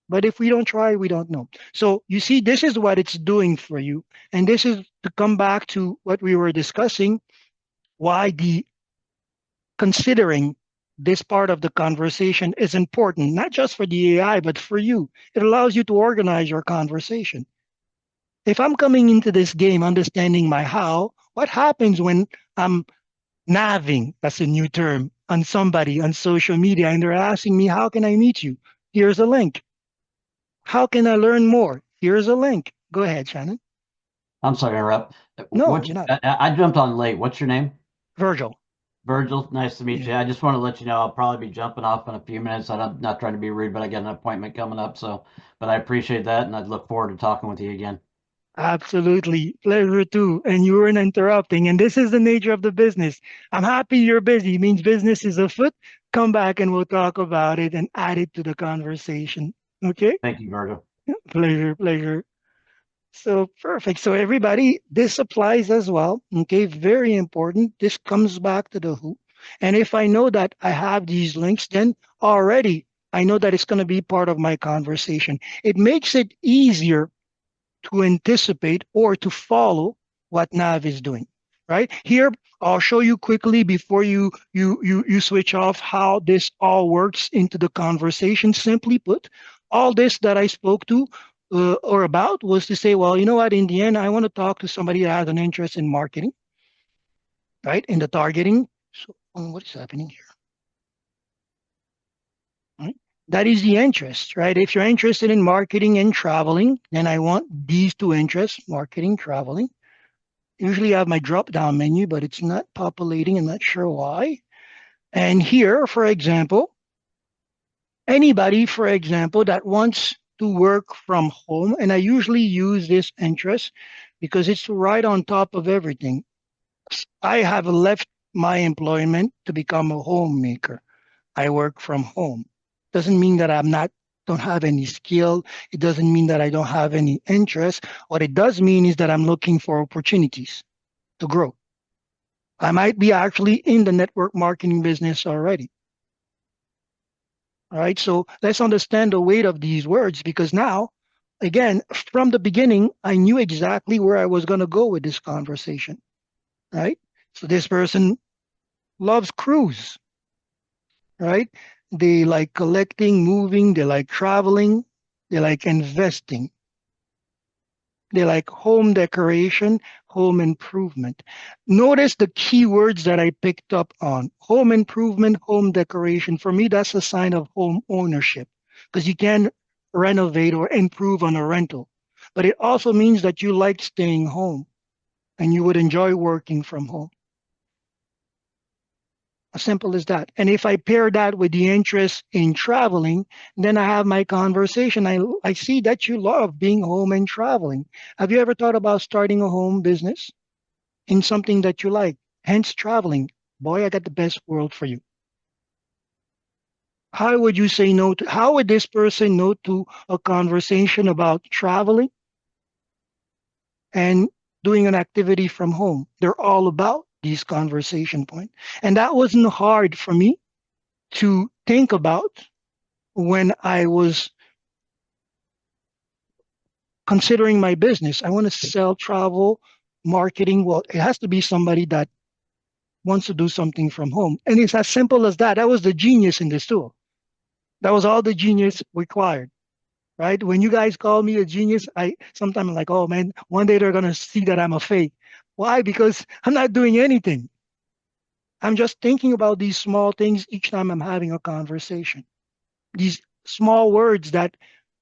But if we don't try, we don't know. So you see, this is what it's doing for you. And this is to come back to what we were discussing, why the considering this part of the conversation is important, not just for the AI, but for you. It allows you to organize your conversation. If I'm coming into this game understanding my how, what happens when I'm naving, that's a new term, on somebody on social media and they're asking me, how can I meet you? Here's a link. How can I learn more? Here's a link. Go ahead, Shannon. I'm sorry to interrupt. No, you're not. I jumped on late. What's your name? Virgil. Virgil, nice to meet you. I just want to let you know I'll probably be jumping off in a few minutes. I'm not trying to be rude, but I got an appointment coming up. But I appreciate that, and I look forward to talking with you again. Absolutely. Pleasure too. And you weren't interrupting. And this is the nature of the business. I'm happy you're busy. It means business is afoot. Come back and we'll talk about it and add it to the conversation. Okay? Thank you, Virgil. Pleasure, pleasure. So perfect. So everybody, this applies as well. Okay, very important. This comes back to the who. And if I know that I have these links, then already I know that it's going to be part of my conversation. It makes it easier to anticipate or to follow what Nav is doing. Right here, I'll show you quickly before you switch off how this all works into the conversation. Simply put, all this that I spoke to or about was to say, well, you know what? In the end, I want to talk to somebody that has an interest in marketing, right? In the targeting. So, what is happening here? Right? That is the interest, right? If you're interested in marketing and traveling, then I want these two interests: marketing, traveling. Usually I have my drop-down menu, but it's not populating. I'm not sure why. And here, for example, anybody, for example, that wants to work from home, and I usually use this interest because it's right on top of everything. I have left my employment to become a homemaker. I work from home. Doesn't mean that don't have any skill. It doesn't mean that I don't have any interest. What it does mean is that I'm looking for opportunities to grow. I might be actually in the network marketing business already. All right, so let's understand the weight of these words, because now, again, from the beginning, I knew exactly where I was going to go with this conversation, right? So this person loves cruise, right? They like collecting, moving, they like traveling, they like investing. They like home decoration, home improvement. Notice the keywords that I picked up on. Home improvement, home decoration. For me, that's a sign of home ownership, because you can renovate or improve on a rental. But it also means that you like staying home and you would enjoy working from home. As simple as that. And if I pair that with the interest in traveling, then I have my conversation. I see that you love being home and traveling. Have you ever thought about starting a home business in something that you like? Hence traveling. Boy, I got the best world for you. How would you say no to, how would this person no to a conversation about traveling and doing an activity from home? They're all about these conversation points. And that wasn't hard for me to think about when I was considering my business. I want to sell travel marketing. Well, it has to be somebody that wants to do something from home. And it's as simple as that. That was the genius in this tool. That was all the genius required, right? When you guys call me a genius, I sometimes I'm like, oh man, one day they're gonna see that I'm a fake. Why? Because I'm not doing anything. I'm just thinking about these small things each time I'm having a conversation. These small words that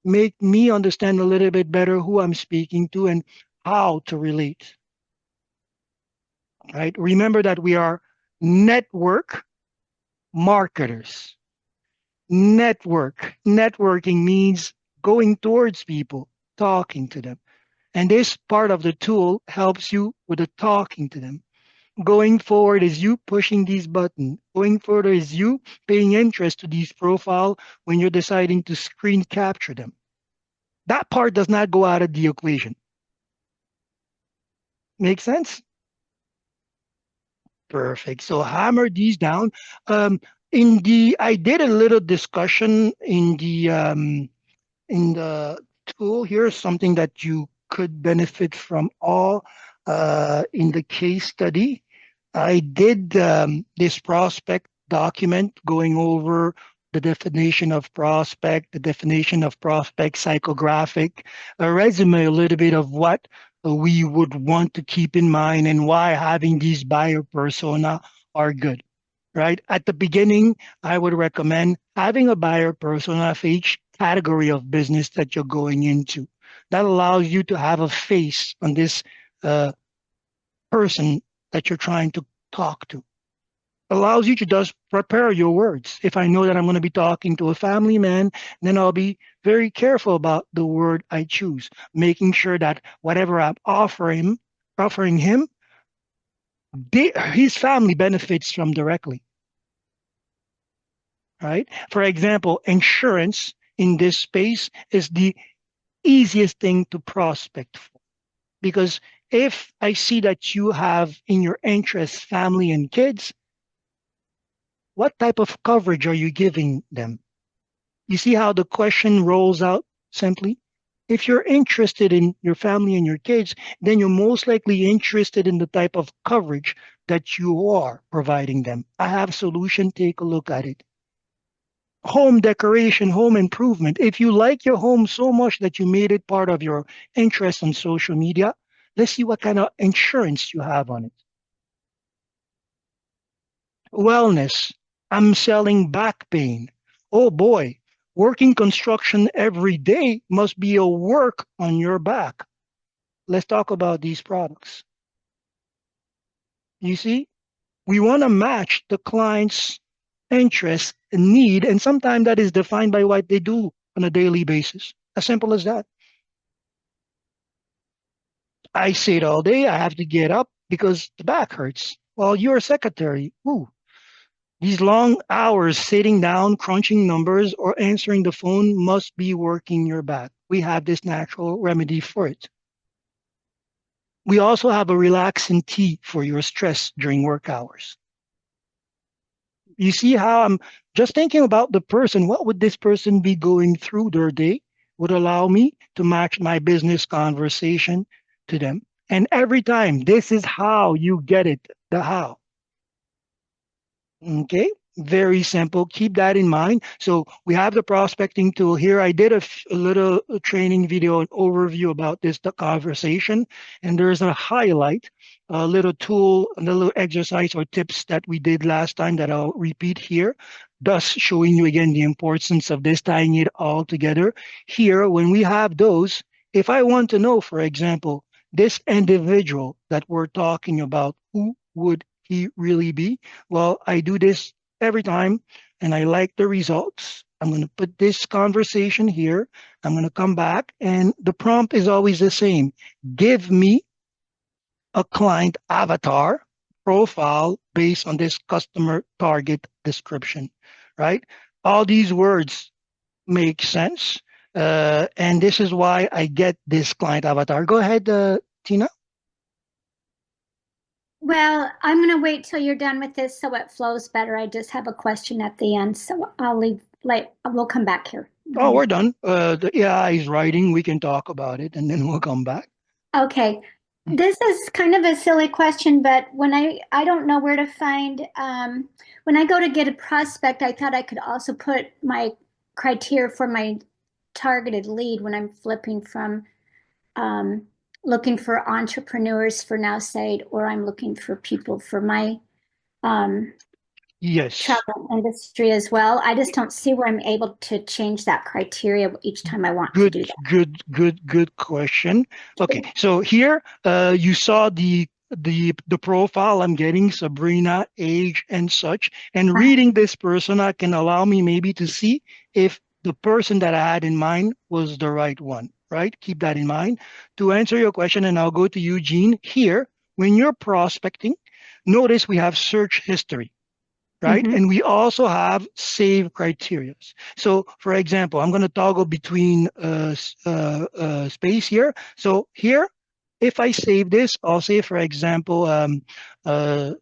make me understand a little bit better who I'm speaking to and how to relate. Right? Remember that we are network marketers. Networking means going towards people, talking to them. And this part of the tool helps you with the talking to them. Going forward is you pushing these buttons. Going further is you paying interest to these profile when you're deciding to screen capture them. That part does not go out of the equation. Make sense? Perfect. So hammer these down. I did a little discussion in the tool. Here's something that you could benefit from all in the case study. I did this prospect document going over the definition of prospect, the definition of prospect psychographic, a resume, a little bit of what we would want to keep in mind and why having these buyer persona are good. Right at the beginning, I would recommend having a buyer persona for each category of business that you're going into. That allows you to have a face on this person that you're trying to talk to. Allows you to just prepare your words. If I know that I'm going to be talking to a family man, then I'll be very careful about the word I choose, making sure that whatever I'm offering him, his family benefits from directly. Right? For example, insurance in this space is the easiest thing to prospect for. Because if I see that you have in your interest family and kids, what type of coverage are you giving them? You see how the question rolls out simply? If you're interested in your family and your kids, then you're most likely interested in the type of coverage that you are providing them. I have a solution, take a look at it. Home decoration, home improvement. If you like your home so much that you made it part of your interest on social media, let's see what kind of insurance you have on it. Wellness. I'm selling back pain. Oh boy, working construction every day must be a work on your back. Let's talk about these products. You see, we want to match the client's interest and need, and sometimes that is defined by what they do on a daily basis. As simple as that. I sit all day, I have to get up because the back hurts. Well, you're a secretary. Ooh, these long hours sitting down, crunching numbers, or answering the phone must be working your back. We have this natural remedy for it. We also have a relaxing tea for your stress during work hours. You see how I'm just thinking about the person. What would this person be going through their day would allow me to match my business conversation to them. And every time, this is how you get it, the how. Okay, very simple. Keep that in mind. So we have the prospecting tool here. I did a little training video, an overview about this the conversation, and there's a highlight, a little tool, a little exercise or tips that we did last time that I'll repeat here, thus showing you again the importance of this, tying it all together. Here, when we have those, if I want to know, for example, this individual that we're talking about, who would he really be? Well, I do this every time and I like the results. I'm going to put this conversation here. I'm going to come back and the prompt is always the same. Give me a client avatar profile based on this customer target description, right? All these words make sense. And this is why I get this client avatar. Go ahead, Tina. Well, I'm going to wait till you're done with this so it flows better. I just have a question at the end, so I'll leave. We'll come back here. Oh, we're done. The AI is writing. We can talk about it, and then we'll come back. Okay. This is kind of a silly question, but when I don't know where to find, when I go to get a prospect, I thought I could also put my criteria for my targeted lead when I'm flipping from looking for entrepreneurs for Nowsite, or I'm looking for people for my Yes. travel industry as well. I just don't see where I'm able to change that criteria each time I want to do that. Good question. Okay, so here you saw the profile I'm getting, Sabrina, age and such, and reading this persona can allow me maybe to see if the person that I had in mind was the right one, right? Keep that in mind. To answer your question, and I'll go to Eugene here, when you're prospecting, notice we have search history, right? Mhm. And we also have save criteria. So for example, I'm going to toggle between space here. So here, if I save this, I'll say, for example, I'll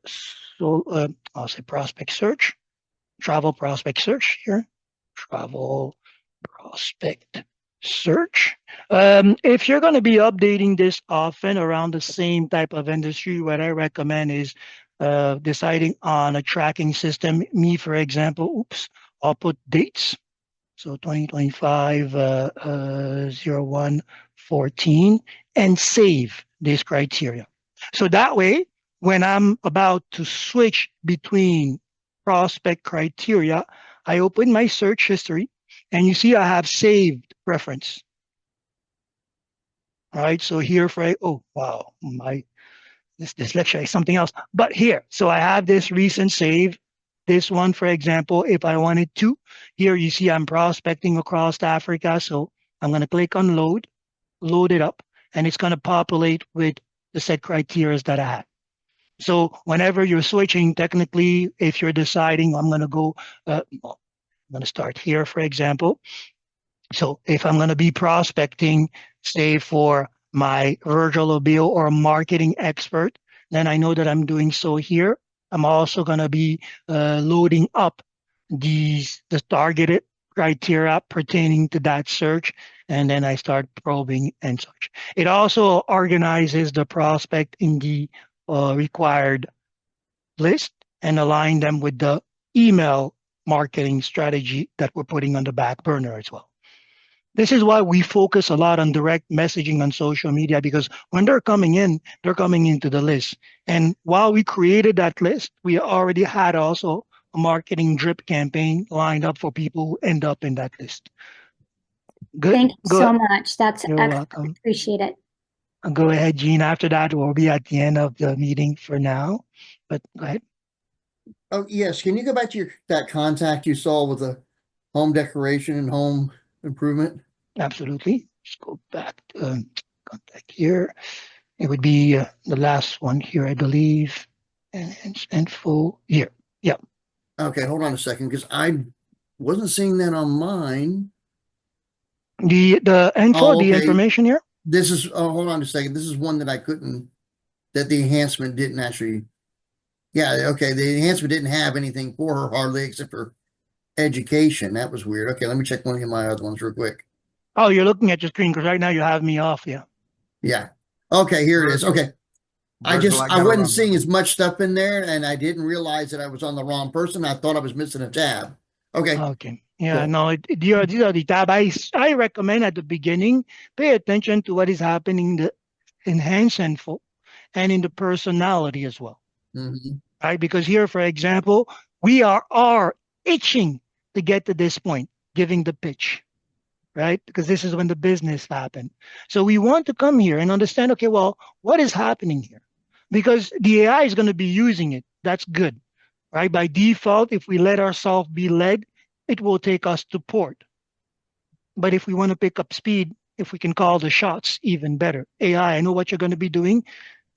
say prospect search, travel prospect search here, travel prospect search. If you're going to be updating this often around the same type of industry, what I recommend is deciding on a tracking system. Me, for example, I'll put dates. So 2025 01/14 and save this criteria. So that way, when I'm about to switch between prospect criteria, I open my search history and you see I have saved reference. All right, so here oh wow, this lecture is something else. But here, so I have this recent save. This one, for example, if I wanted to, here you see I'm prospecting across Africa. So I'm going to click on load it up, and it's going to populate with the set criteria that I had. So whenever you're switching, technically, if you're deciding I'm going to go, I'm going to start here, for example. So if I'm going to be prospecting, say for my Virgile Obeo or marketing expert, then I know that I'm doing so here. I'm also going to be loading up the targeted criteria pertaining to that search, and then I start probing and such. It also organizes the prospect in the required list and align them with the email marketing strategy that we're putting on the back burner as well. This is why we focus a lot on direct messaging on social media, because when they're coming into the list. And while we created that list, we already had also a marketing drip campaign lined up for people who end up in that list. Good. Thank you so much. That's You're excellent. welcome. Appreciate it. Go ahead, Gene. After that, we'll be at the end of the meeting for now. But go ahead. Oh, yes. Can you go back to that contact you saw with the home decoration and home improvement? Absolutely. Let's go back to contact here. It would be the last one here, I believe. And info here. Yeah. Okay, hold on a second, because I wasn't seeing that on mine. The info, Oh, the okay. information here. This is, hold on a second. This is one that I couldn't, that the enhancement didn't actually, yeah, okay. The enhancement didn't have anything for her hardly except for education. That was weird. Okay, let me check one of my other ones real quick. Oh, you're looking at your screen because right now you have me off. Yeah. Yeah. Okay, here it is. Okay. I Virgil, wasn't seeing as much stuff in there, and I didn't realize that I was on the wrong person. I thought I was missing a tab. Okay. Okay. Yeah, Cool. no, these are the tab. I recommend at the beginning, pay attention to what is happening in the enhance info and in the personality as well. Mhm. Right? Because here, for example, we are itching to get to this point, giving the pitch, right? Because this is when the business happened. So we want to come here and understand, okay, well, what is happening here? Because the AI is going to be using it. That's good, right? By default, if we let ourselves be led, it will take us to port. But if we want to pick up speed, if we can call the shots, even better. AI, I know what you're going to be doing.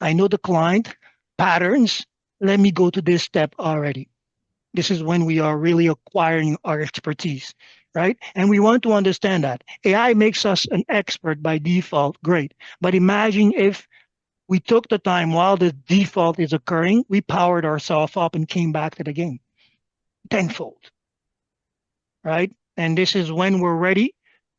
I know the client patterns. Let me go to this step already. This is when we are really acquiring our expertise, right? And we want to understand that. AI makes us an expert by default, great. But imagine if we took the time while the default is occurring, we powered ourselves up and came back to the game tenfold, right? And this is when we're ready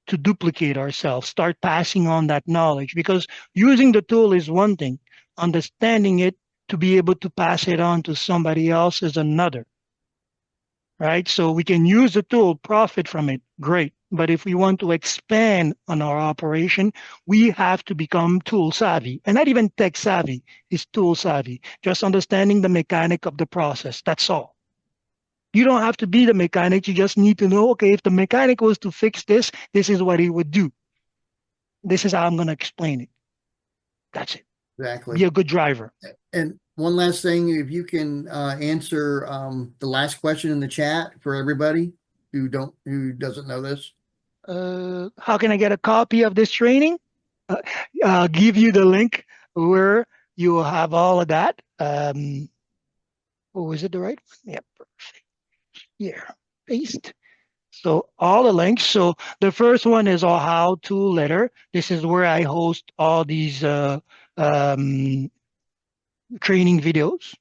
to duplicate ourselves, start passing on that knowledge, because using the tool is one thing, understanding it to be able to pass it on to somebody else is another, right? So we can use the tool, profit from it, great. But if we want to expand on our operation, we have to become tool savvy, and not even tech savvy, is tool savvy, just understanding the mechanic of the process. That's all. You don't have to be the mechanic. You just need to know, okay, if the mechanic was to fix this, this is what he would do. This is how I'm going to explain it. That's it. Exactly. Be a good driver. And one last thing, if you can answer the last question in the chat for everybody who doesn't know this. How can I get a copy of this training? I'll give you the link where you will have all of that. Oh, is it the right one? Yeah, perfect. Here, paste. So all the links. So the first one is our how-to letter. This is where I host all these training videos.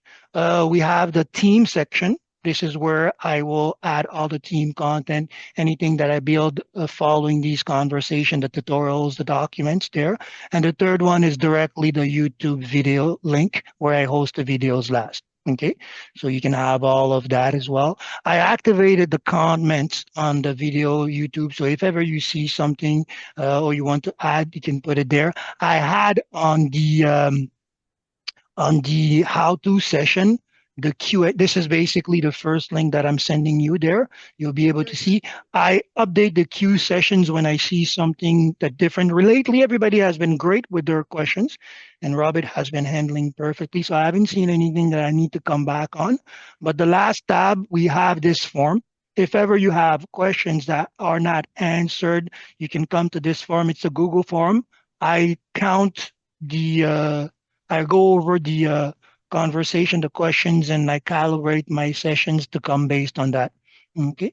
We have the team section. This is where I will add all the team content, anything that I build following these conversations, the tutorials, the documents there. And the third one is directly the YouTube video link where I host the videos last. Okay, so you can have all of that as well. I activated the comments on the video YouTube. So if ever you see something or you want to add, you can put it there. I had on the how-to session, the Q. This is basically the first link that I'm sending you there. You'll be able to see. I update the Q sessions when I see something that different. Lately, everybody has been great with their questions, and Robert has been handling perfectly. So I haven't seen anything that I need to come back on. But the last tab, we have this form. If ever you have questions that are not answered, you can come to this form. It's a Google form. I count I go over the conversation, the questions, and I calibrate my sessions to come based on that. Okay.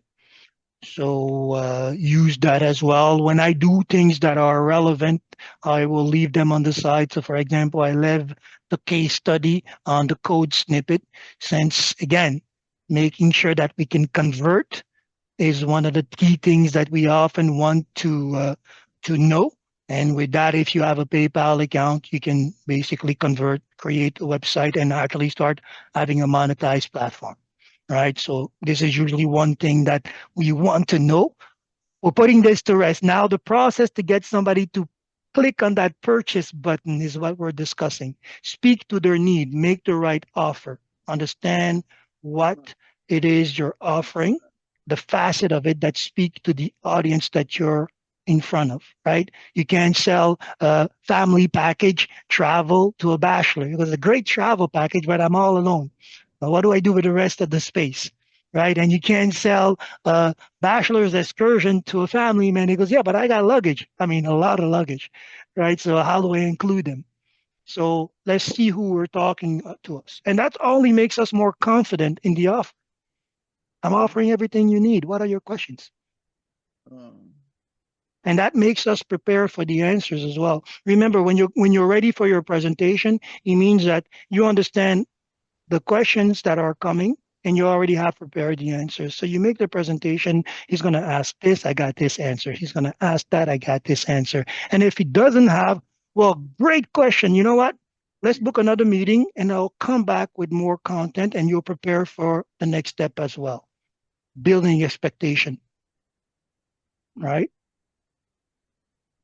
So use that as well. When I do things that are relevant, I will leave them on the side. So for example, I leave the case study on the code snippet, since again, making sure that we can convert is one of the key things that we often want to know. And with that, if you have a PayPal account, you can basically convert, create a website, and actually start having a monetized platform, right? So this is usually one thing that we want to know. We're putting this to rest. Now the process to get somebody to click on that purchase button is what we're discussing. Speak to their need, make the right offer, understand what it is you're offering, the facet of it that speak to the audience that you're in front of, right? You can't sell a family package travel to a bachelor. It was a great travel package, but I'm all alone. Now, what do I do with the rest of the space, right? And you can't sell a bachelor's excursion to a family man. He goes, yeah, but I got luggage. I mean, a lot of luggage, right? So how do I include them? So let's see who we're talking to us. And that only makes us more confident in the offer. I'm offering everything you need. What are your questions? And that makes us prepare for the answers as well. Remember, when you're ready for your presentation, it means that you understand the questions that are coming and you already have prepared the answers. So you make the presentation, he's going to ask this, I got this answer. He's going to ask that, I got this answer. And if he doesn't have, well, great question. You know what? Let's book another meeting and I'll come back with more content and you'll prepare for the next step as well. Building expectation, right?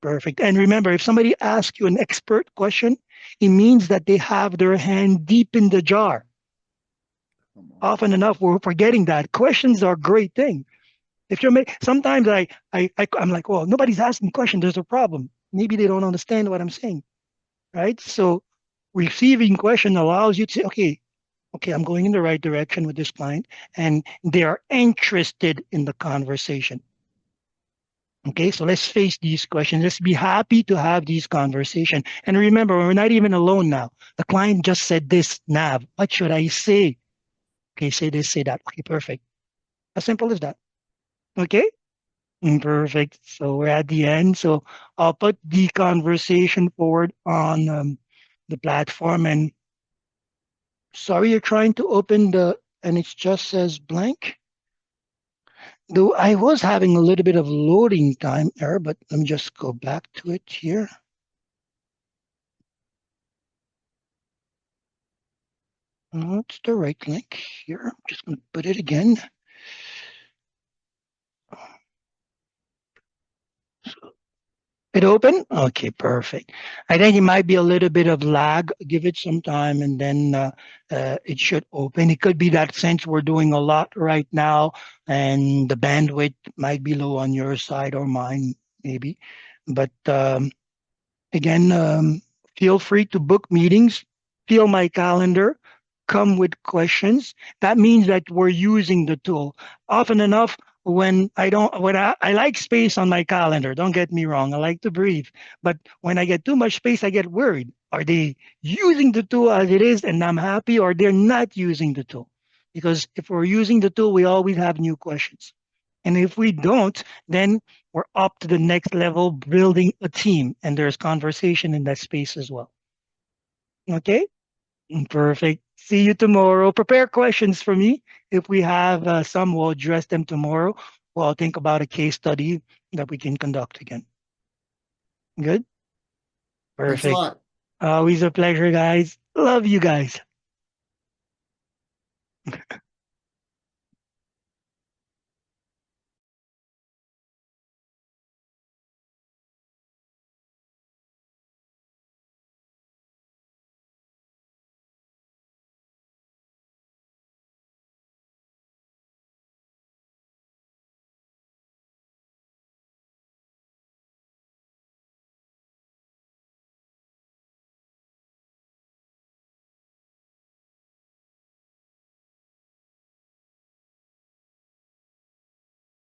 Perfect. And remember, if somebody asks you an expert question, it means that they have their hand deep in the jar. Often enough, we're forgetting that. Questions are a great thing. If you're sometimes I'm like, well, nobody's asking questions. There's a problem. Maybe they don't understand what I'm saying, right? So receiving question allows you to say, okay, okay, I'm going in the right direction with this client, and they are interested in the conversation. Okay, so let's face these questions. Let's be happy to have these conversations. And remember, we're not even alone now. The client just said this, Nav. What should I say? Okay, say this, say that. Okay, perfect. As simple as that. Okay? Perfect. So we're at the end. So I'll put the conversation forward on the platform. And sorry, you're trying to open and it just says blank. Though I was having a little bit of loading time error, but let me just go back to it here. It's the right link here. I'm just going to put it again. It open? Okay, perfect. I think it might be a little bit of lag. Give it some time and then it should open. It could be that since we're doing a lot right now and the bandwidth might be low on your side or mine, maybe. But again, feel free to book meetings, fill my calendar, come with questions. That means that we're using the tool. Often enough, when I like space on my calendar, don't get me wrong, I like to breathe. But when I get too much space, I get worried. Are they using the tool as it is and I'm happy, or they're not using the tool? Because if we're using the tool, we always have new questions. And if we don't, then we're up to the next level, building a team, and there's conversation in that space as well. Okay, perfect. See you tomorrow. Prepare questions for me. If we have some, we'll address them tomorrow. We'll think about a case study that we can conduct again. Good, Thanks a perfect. lot. Always a pleasure, guys. Love you guys.